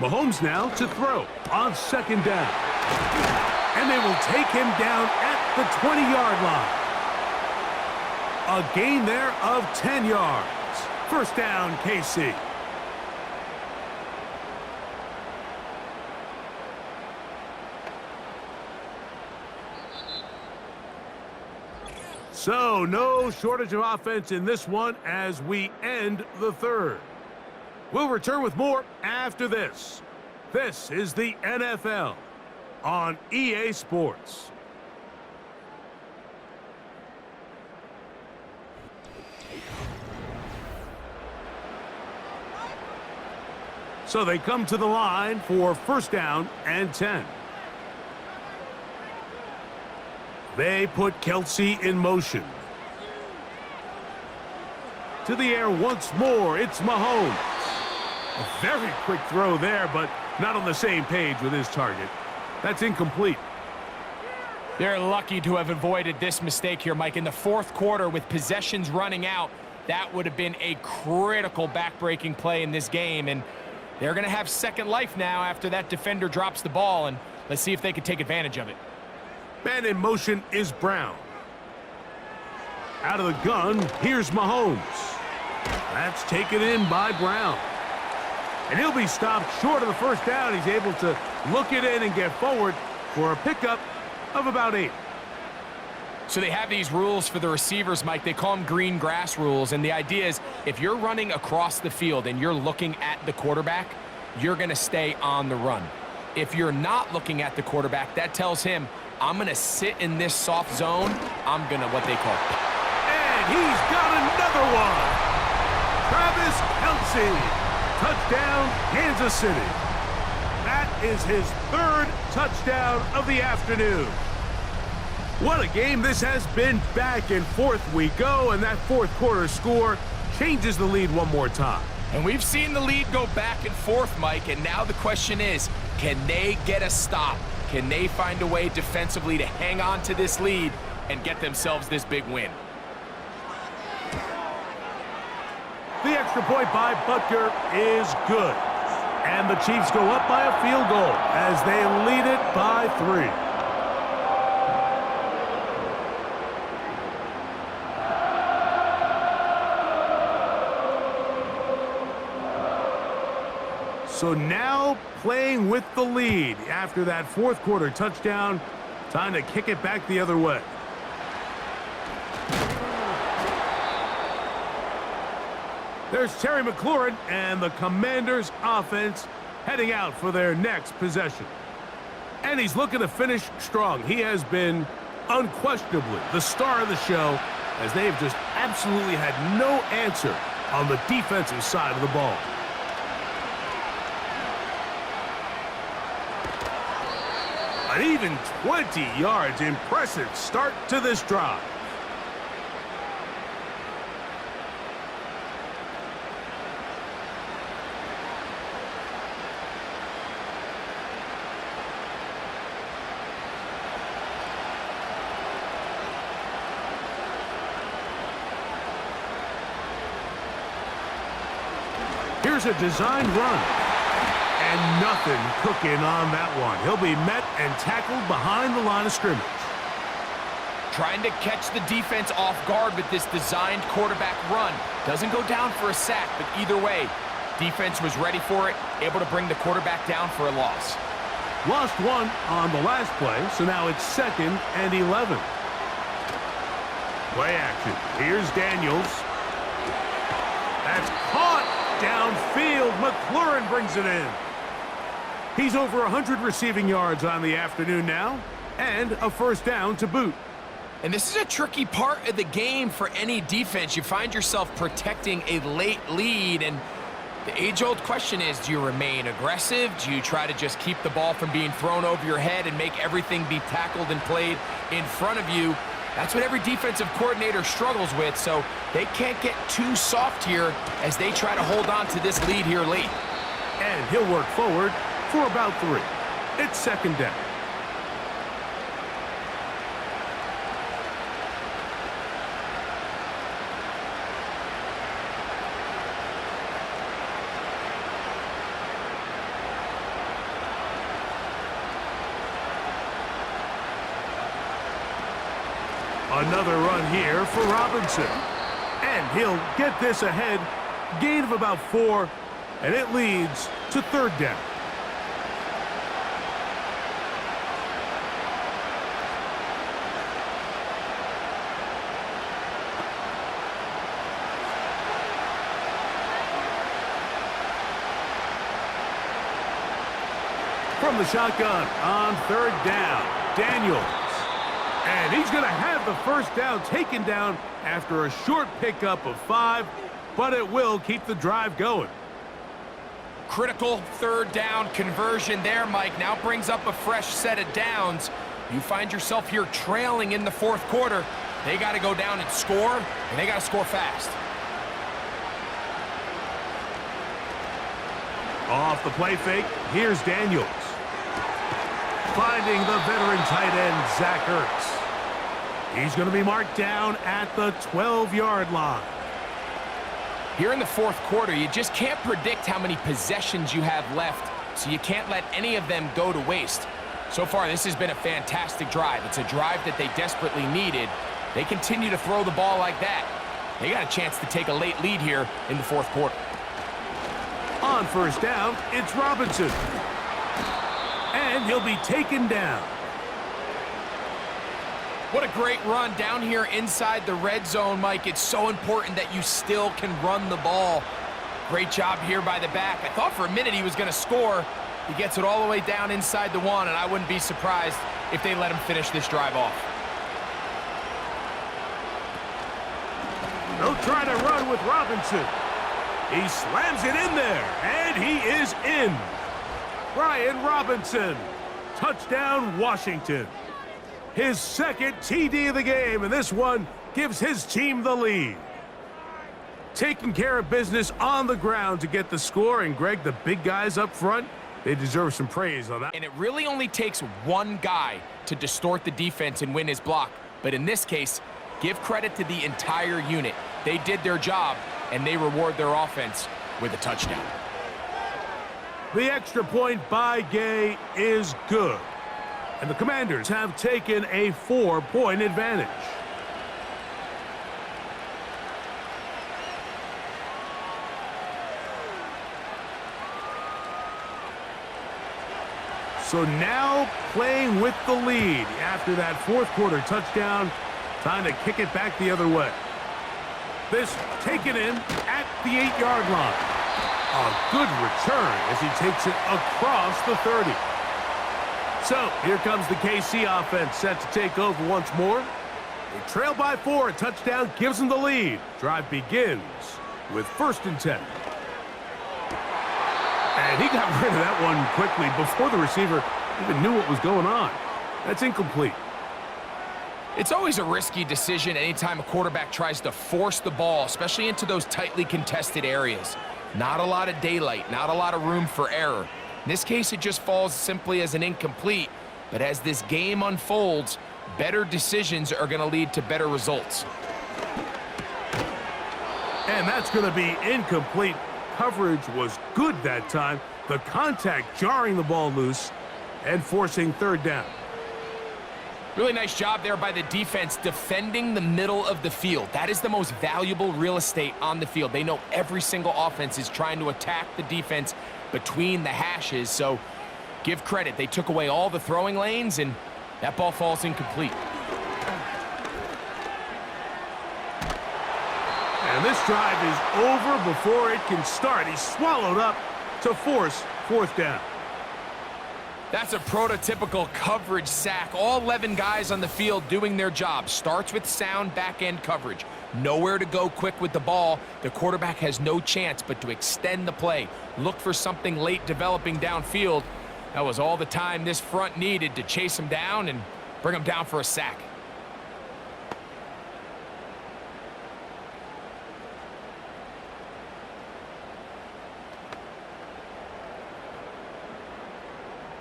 Mahomes now to throw on second down. And they will take him down at the 20-yard line. A gain there of 10 yards. First down, KC. So, no shortage of offense in this one as we end the third. We'll return with more after this. This is the NFL on EA Sports. So they come to the line for first down and 10. They put Kelsey in motion. To the air once more, it's Mahomes. A very quick throw there, but not on the same page with his target. That's incomplete. They're lucky to have avoided this mistake here, Mike. In the fourth quarter, with possessions running out, that would have been a critical back-breaking play in this game, and they're going to have second life now after that defender drops the ball, and let's see if they can take advantage of it. Man in motion is Brown. Out of the gun, here's Mahomes. That's taken in by Brown. And he'll be stopped short of the first down. He's able to look it in and get forward for a pickup of about 8. So they have these rules for the receivers, Mike. They call them green grass rules. And the idea is if you're running across the field and you're looking at the quarterback, you're going to stay on the run. If you're not looking at the quarterback, that tells him, I'm going to sit in this soft zone. I'm going to what they call. And he's got another one. Travis Kelce. Touchdown, Kansas City. That is his third touchdown of the afternoon. What a game this has been. Back and forth we go, and that fourth quarter score changes the lead one more time. And we've seen the lead go back and forth, Mike, and now the question is, can they get a stop? Can they find a way defensively to hang on to this lead and get themselves this big win? The extra point by Butker is good. And the Chiefs go up by a field goal as they lead it by 3. So now playing with the lead after that fourth quarter touchdown, time to kick it back the other way. There's Terry McLaurin and the Commanders' offense heading out for their next possession. And he's looking to finish strong. He has been unquestionably the star of the show as they've just absolutely had no answer on the defensive side of the ball. An even 20 yards. Impressive start to this drive. Here's a designed run. And nothing cooking on that one. He'll be met and tackled behind the line of scrimmage. Trying to catch the defense off guard with this designed quarterback run. Doesn't go down for a sack, but either way, defense was ready for it, able to bring the quarterback down for a loss. Lost one on the last play, so now it's 2nd and 11. Play action. Here's Daniels. That's caught downfield. McLaurin brings it in. He's over 100 receiving yards on the afternoon now, and a first down to boot. And this is a tricky part of the game for any defense. You find yourself protecting a late lead, and the age-old question is, do you remain aggressive? Do you try to just keep the ball from being thrown over your head and make everything be tackled and played in front of you? That's what every defensive coordinator struggles with, so they can't get too soft here as they try to hold on to this lead here late. And he'll work forward for about 3. It's 2nd down. Another run here for Robinson. And he'll get this ahead. Gain of about 4, and it leads to third down. From the shotgun on third down, Daniels. And he's going to have the first down taken down after a short pickup of 5, but it will keep the drive going. Critical third down conversion there, Mike. Now brings up a fresh set of downs. You find yourself here trailing in the fourth quarter. They got to go down and score, and they got to score fast. Off the play fake, here's Daniels. Finding the veteran tight end, Zach Ertz. He's going to be marked down at the 12-yard line. Here in the fourth quarter, you just can't predict how many possessions you have left, so you can't let any of them go to waste. So far, this has been a fantastic drive. It's a drive that they desperately needed. They continue to throw the ball like that. They got a chance to take a late lead here in the fourth quarter. On first down, it's Robinson. And he'll be taken down. What a great run down here inside the red zone, Mike. It's so important that you still can run the ball. Great job here by the back. I thought for a minute he was going to score. He gets it all the way down inside the 1, and I wouldn't be surprised if they let him finish this drive off. They'll try to run with Robinson. He slams it in there, and he is in. Brian Robinson, touchdown Washington. His second TD of the game, and this one gives his team the lead. Taking care of business on the ground to get the score, and Greg, the big guys up front, they deserve some praise on that. And it really only takes one guy to distort the defense and win his block. But in this case, give credit to the entire unit. They did their job, and they reward their offense with a touchdown. The extra point by Gay is good. And the Commanders have taken a 4-point advantage. So now playing with the lead after that fourth quarter touchdown, time to kick it back the other way. This taken in at the 8-yard line. A good return as he takes it across the 30. So here comes the KC offense set to take over once more. They trail by 4. A touchdown gives them the lead. Drive begins with 1st and 10. And he got rid of that one quickly before the receiver even knew what was going on. That's incomplete. It's always a risky decision anytime a quarterback tries to force the ball, especially into those tightly contested areas. Not a lot of daylight, not a lot of room for error. In this case, it just falls simply as an incomplete. But as this game unfolds, better decisions are going to lead to better results. And that's going to be incomplete. Coverage was good that time. The contact jarring the ball loose and forcing third down. Really nice job there by the defense defending the middle of the field. That is the most valuable real estate on the field. They know every single offense is trying to attack the defense between the hashes, so give credit. They took away all the throwing lanes, and that ball falls incomplete. And this drive is over before it can start. He's swallowed up to force fourth down. That's a prototypical coverage sack. All 11 guys on the field doing their job. Starts with sound back-end coverage. Nowhere to go quick with the ball. The quarterback has no chance but to extend the play. Look for something late developing downfield. That was all the time this front needed to chase him down and bring him down for a sack.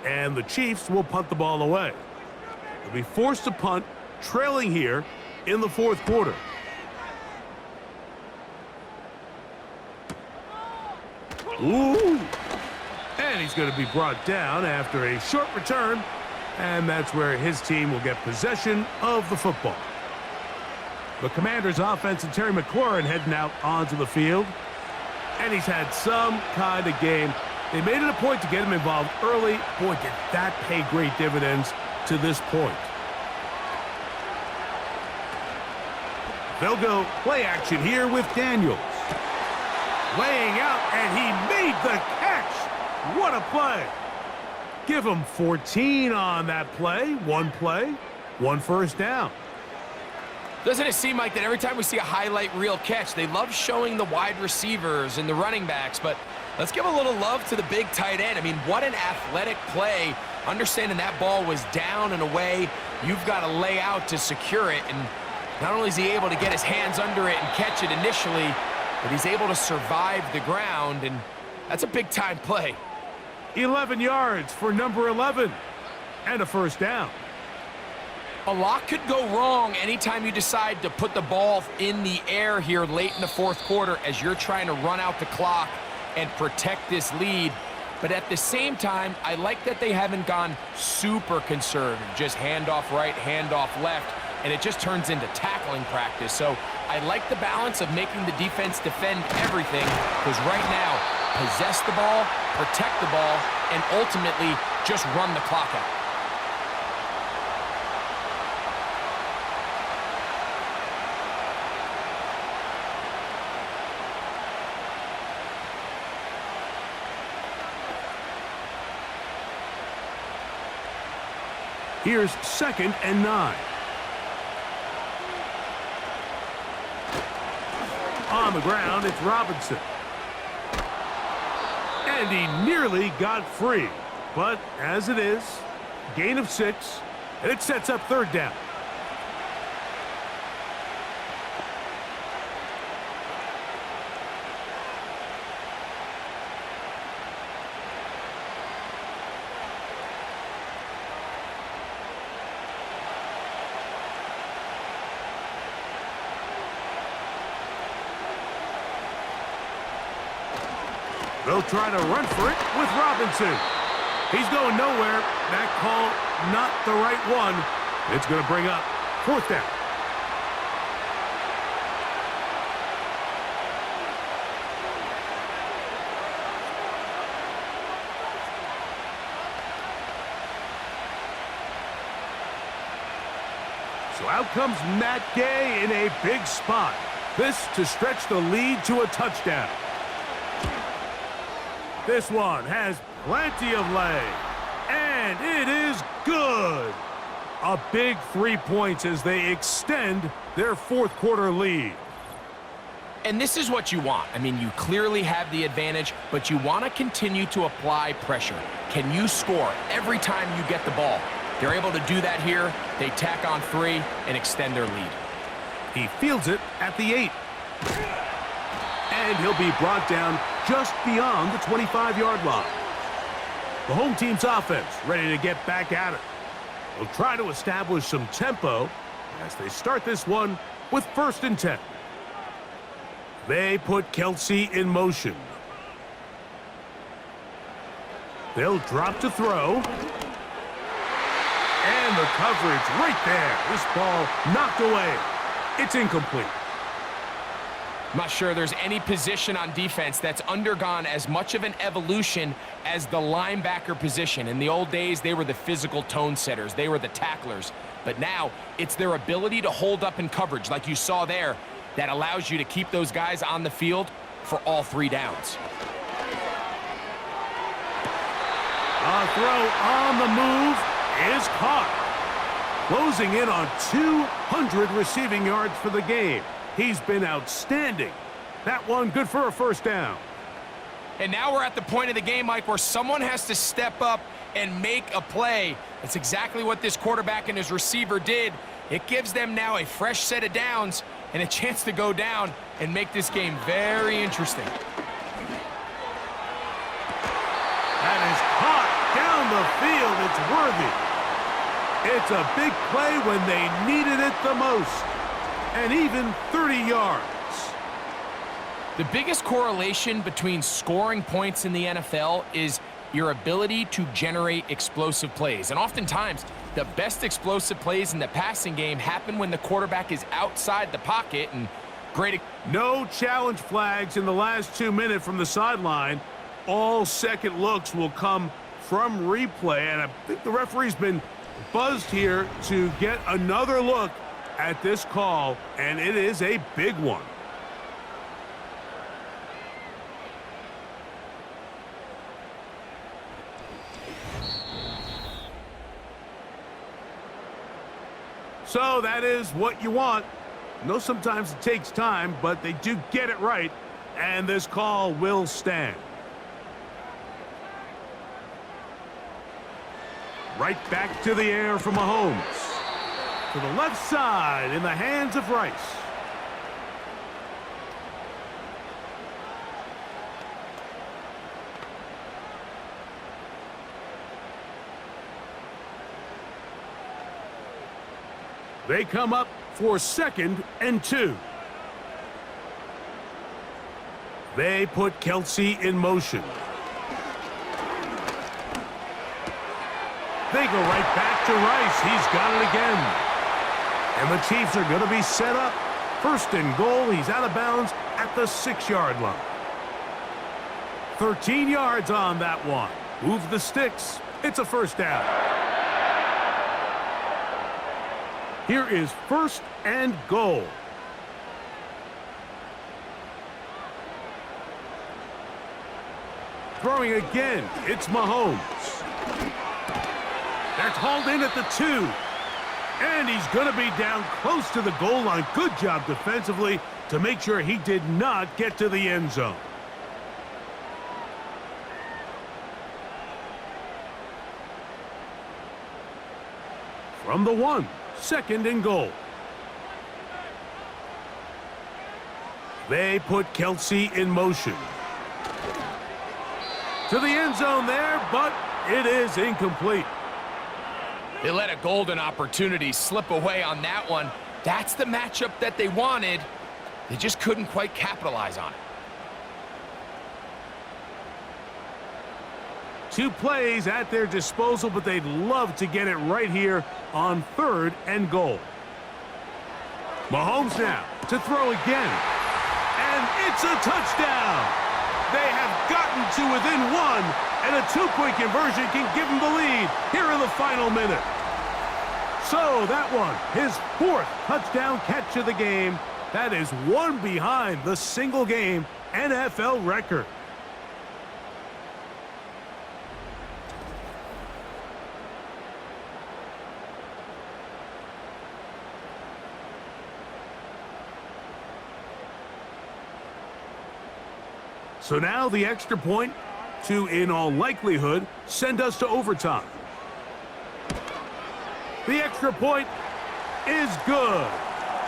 And the Chiefs will punt the ball away. They'll be forced to punt, trailing here in the fourth quarter. Ooh! And he's going to be brought down after a short return, and that's where his team will get possession of the football. The Commanders' offense and Terry McLaurin heading out onto the field. And he's had some kind of game. They made it a point to get him involved early. Boy, did that pay great dividends to this point. They'll go play action here with Daniels. Laying out, and he made the catch. What a play. Give him 14 on that play. One first down. Doesn't it seem like that every time we see a highlight reel catch, they love showing the wide receivers and the running backs, but let's give a little love to the big tight end. I mean, what an athletic play. Understanding that ball was down and away, you've got to lay out to secure it, and not only is he able to get his hands under it and catch it initially, but he's able to survive the ground, and that's a big-time play. 11 yards for number 11, and a first down. A lot could go wrong anytime you decide to put the ball in the air here late in the fourth quarter as you're trying to run out the clock and protect this lead. But at the same time, I like that they haven't gone super conservative, just handoff right, handoff left, and it just turns into tackling practice. So I like the balance of making the defense defend everything, because right now, possess the ball, protect the ball, and ultimately just run the clock out. Here's 2nd and 9. On the ground, it's Robinson. And he nearly got free. But as it is, gain of 6, and it sets up 3rd down. They'll try to run for it with Robinson. He's going nowhere. That call, not the right one. It's going to bring up 4th down. So out comes Matt Gay in a big spot. This to stretch the lead to a touchdown. This one has plenty of leg, and it is good. A big 3 points as they extend their fourth quarter lead. And this is what you want. I mean, you clearly have the advantage, but you want to continue to apply pressure. Can you score every time you get the ball? They're able to do that here. They tack on 3 and extend their lead. He fields it at the 8. And he'll be brought down just beyond the 25-yard line. The home team's offense ready to get back at it. They'll try to establish some tempo as they start this one with 1st and 10. They put Kelsey in motion. They'll drop to throw. And the coverage right there. This ball knocked away. It's incomplete. I'm not sure there's any position on defense that's undergone as much of an evolution as the linebacker position. In the old days, they were the physical tone setters. They were the tacklers. But now, it's their ability to hold up in coverage, like you saw there, that allows you to keep those guys on the field for all 3 downs. A throw on the move is caught. Closing in on 200 receiving yards for the game. He's been outstanding. That one good for a 1st down. And now we're at the point of the game, Mike, where someone has to step up and make a play. That's exactly what this quarterback and his receiver did. It gives them now a fresh set of downs and a chance to go down and make this game very interesting. That is caught down the field. It's worthy. It's a big play when they needed it the most. And even 30 yards. The biggest correlation between scoring points in the NFL is your ability to generate explosive plays. And oftentimes, The best explosive plays in the passing game happen when the quarterback is outside the pocket, and great. No challenge flags in the last 2 minutes from the sideline. All second looks will come from replay, and I think the referee's been buzzed here to get another look at this call, and it is a big one. So that is what you want. I know sometimes it takes time, but they do get it right, and this call will stand. Right back to the air for Mahomes. To the left side in the hands of Rice. They come up for 2nd and 2. They put Kelsey in motion. They go right back to Rice. He's got it again. And the Chiefs are going to be set up. 1st and goal. He's out of bounds at the 6-yard line. 13 yards on that one. Move the sticks. It's a 1st down. Here is 1st and goal. Throwing again. It's Mahomes. That's hauled in at the 2. And he's going to be down close to the goal line. Good job defensively to make sure he did not get to the end zone. From the 1, 2nd and goal. They put Kelsey in motion. To the end zone there, but it is incomplete. They let a golden opportunity slip away on that one. That's the matchup that they wanted. They just couldn't quite capitalize on it. 2 plays at their disposal, but they'd love to get it right here on 3rd and goal. Mahomes now to throw again. And it's a touchdown. They have gotten to within 1, and a 2-point conversion can give them the lead here in the final minute. So that one, his 4th touchdown catch of the game. That is 1 behind the single-game NFL record. So now the extra point to, in all likelihood, send us to overtime. The extra point is good.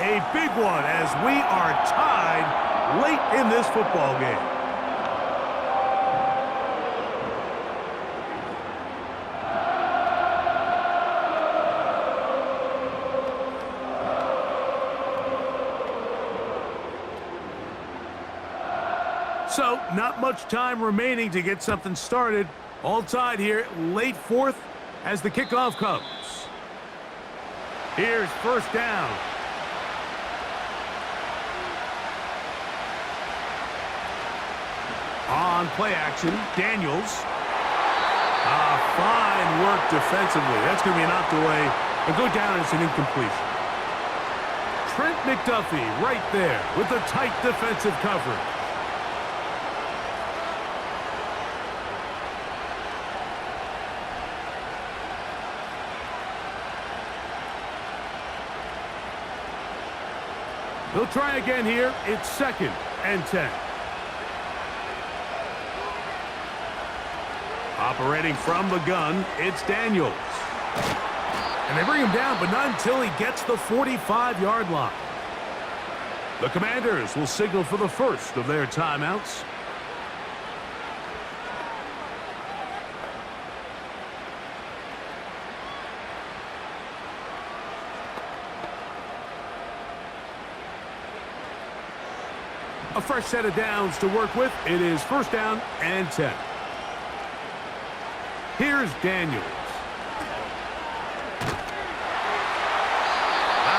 A big one as we are tied late in this football game. So, not much time remaining to get something started. All tied here, late 4th as the kickoff comes. Here's 1st down. On play action, Daniels. Fine work defensively. That's going to be knocked away and go down as an incompletion. Trent McDuffie right there with the tight defensive coverage. They'll try again here. It's 2nd and 10. Operating from the gun, it's Daniels. And they bring him down, but not until he gets the 45-yard line. The Commanders will signal for the first of their timeouts. A fresh set of downs to work with. It is 1st down and 10. Here's Daniels.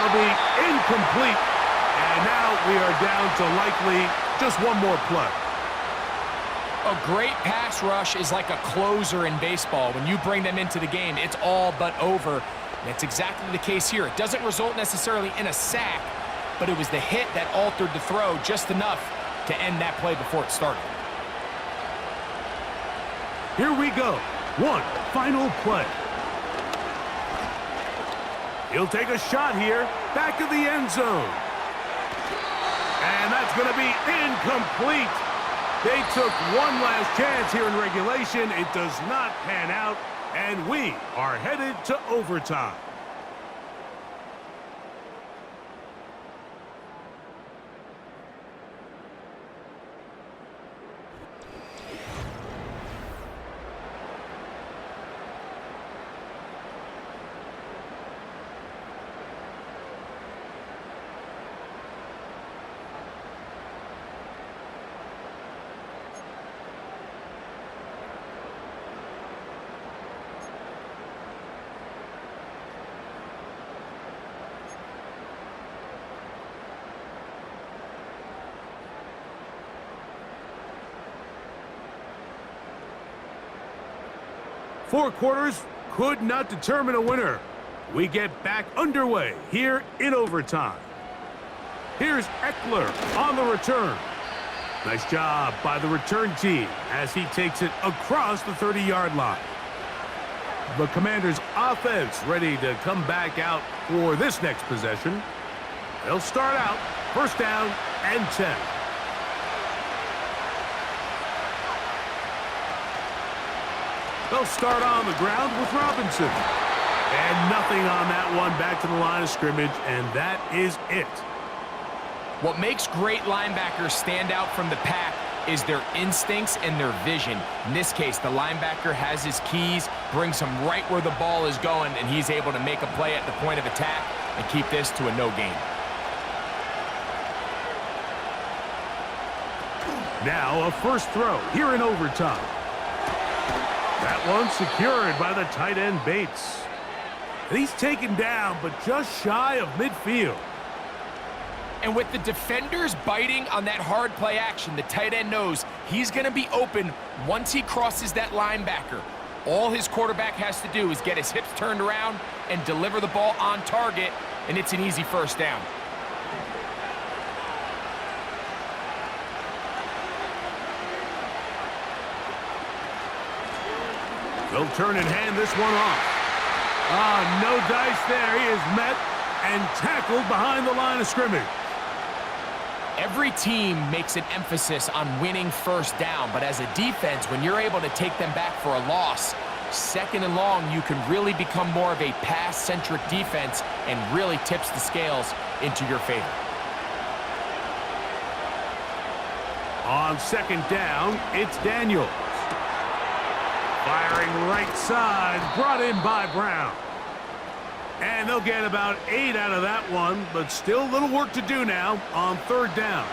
That'll be incomplete. And now we are down to likely just one more play. A great pass rush is like a closer in baseball. When you bring them into the game, it's all but over. And it's exactly the case here. It doesn't result necessarily in a sack, but it was the hit that altered the throw just enough to end that play before it started. Here we go. One final play. He'll take a shot here, back of the end zone. And that's going to be incomplete. They took one last chance here in regulation. It does not pan out, and we are headed to overtime. Four quarters could not determine a winner. We get back underway here in overtime. Here's Eckler on the return. Nice job by the return team as he takes it across the 30-yard line. The Commanders' offense ready to come back out for this next possession. They'll start out first down and 10. They'll start on the ground with Robinson. And nothing on that one, back to the line of scrimmage, and that is it. What makes great linebackers stand out from the pack is their instincts and their vision. In this case, the linebacker has his keys, brings him right where the ball is going, and he's able to make a play at the point of attack and keep this to a no gain. Now a first throw here in overtime. That one secured by the tight end Bates. And he's taken down, but just shy of midfield. And with the defenders biting on that hard play action, the tight end knows he's going to be open once he crosses that linebacker. All his quarterback has to do is get his hips turned around and deliver the ball on target, and it's an easy first down. They'll turn and hand this one off. No dice there. He is met and tackled behind the line of scrimmage. Every team makes an emphasis on winning first down, but as a defense, when you're able to take them back for a loss, second and long, you can really become more of a pass-centric defense and really tips the scales into your favor. On second down, it's Daniels. Firing right side, brought in by Brown. And they'll get about 8 out of that one, but still a little work to do now on third down.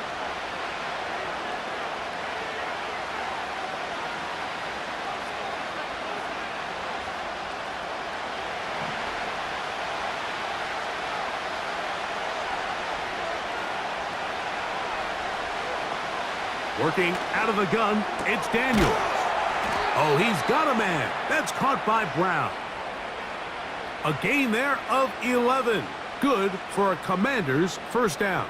Working out of the gun, it's Daniels. Oh, he's got a man. That's caught by Brown. A gain there of 11. Good for a Commander's first down.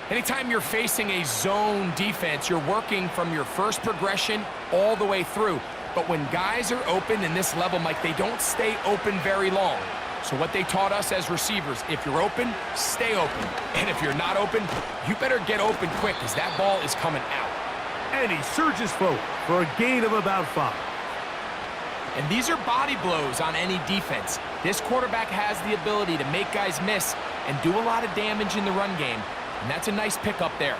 Anytime you're facing a zone defense, you're working from your first progression all the way through. But when guys are open in this level, Mike, they don't stay open very long. So what they taught us as receivers, if you're open, stay open. And if you're not open, you better get open quick because that ball is coming out. And he surges forward for a gain of about 5. And these are body blows on any defense. This quarterback has the ability to make guys miss and do a lot of damage in the run game. And that's a nice pickup there.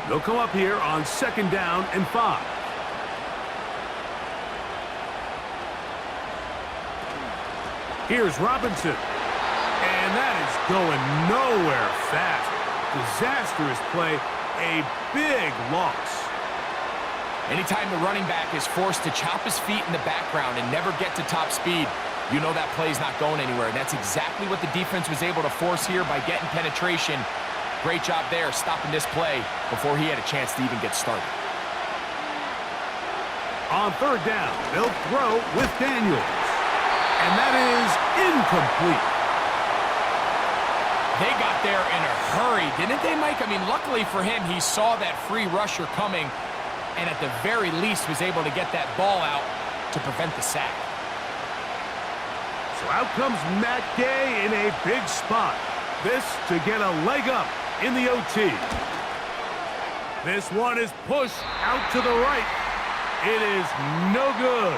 They'll come up here on second down and 5. Here's Robinson. And that is going nowhere fast. Disastrous play. A big loss. Anytime the running back is forced to chop his feet in the background and never get to top speed, you know that play's not going anywhere. And that's exactly what the defense was able to force here by getting penetration. Great job there stopping this play before he had a chance to even get started. On third down, they'll throw with Daniels. And that is incomplete. They got there in a hurry, didn't they, Mike? I mean, luckily for him, he saw that free rusher coming and at the very least was able to get that ball out to prevent the sack. So out comes Matt Gay in a big spot. This to get a leg up in the OT. This one is pushed out to the right. It is no good.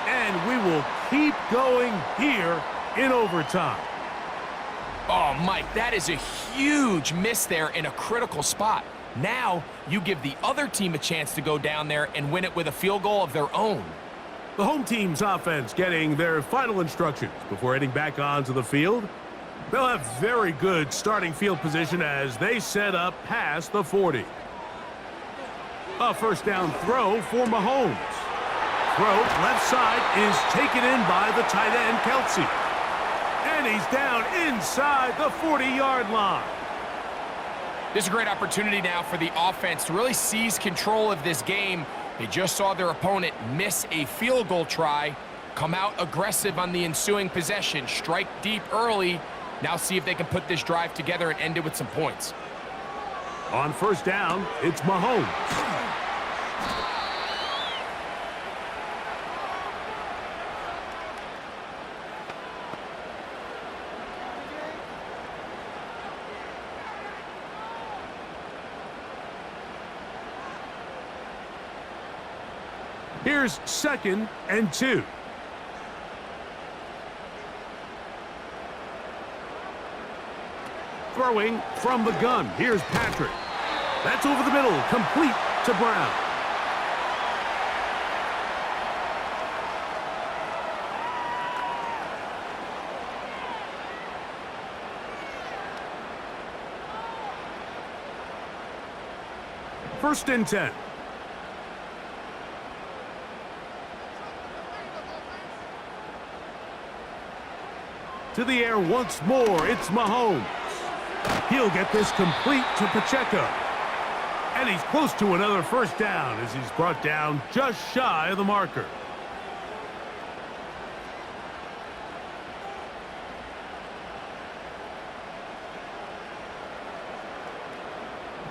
And we will keep going here in overtime. Oh, Mike, that is a huge miss there in a critical spot. Now you give the other team a chance to go down there and win it with a field goal of their own. The home team's offense getting their final instructions before heading back onto the field. They'll have very good starting field position as they set up past the 40. A first down throw for Mahomes. Throw left side is taken in by the tight end, Kelsey. And he's down inside the 40-yard line. This is a great opportunity now for the offense to really seize control of this game. They just saw their opponent miss a field goal try, come out aggressive on the ensuing possession, strike deep early. Now see if they can put this drive together and end it with some points. On first down, it's Mahomes. Here's 2nd and 2. Throwing from the gun. Here's Patrick. That's over the middle, complete to Brown. First and 10. To the air once more, it's Mahomes. He'll get this complete to Pacheco. And he's close to another first down as he's brought down just shy of the marker.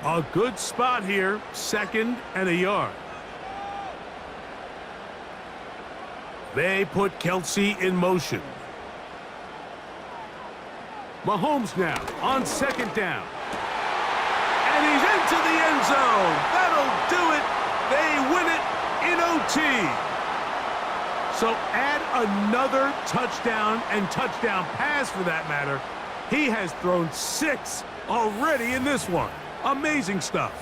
A good spot here, 2nd and a yard. They put Kelsey in motion. Mahomes now on 2nd down. And he's into the end zone. That'll do it. They win it in OT. So add another touchdown and touchdown pass for that matter. He has thrown 6 already in this one. Amazing stuff.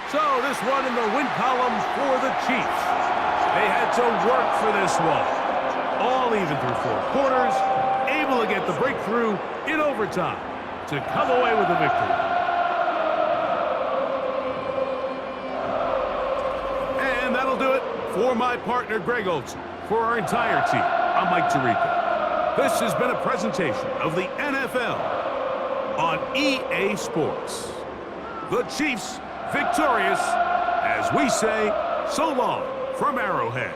So this one in the win column for the Chiefs. They had to work for this one. All even through 4 quarters, able to get the breakthrough in overtime to come away with the victory. And that'll do it for my partner, Greg Olson. For our entire team, I'm Mike Tirico. This has been a presentation of the NFL on EA Sports. The Chiefs victorious, as we say, so long from Arrowhead.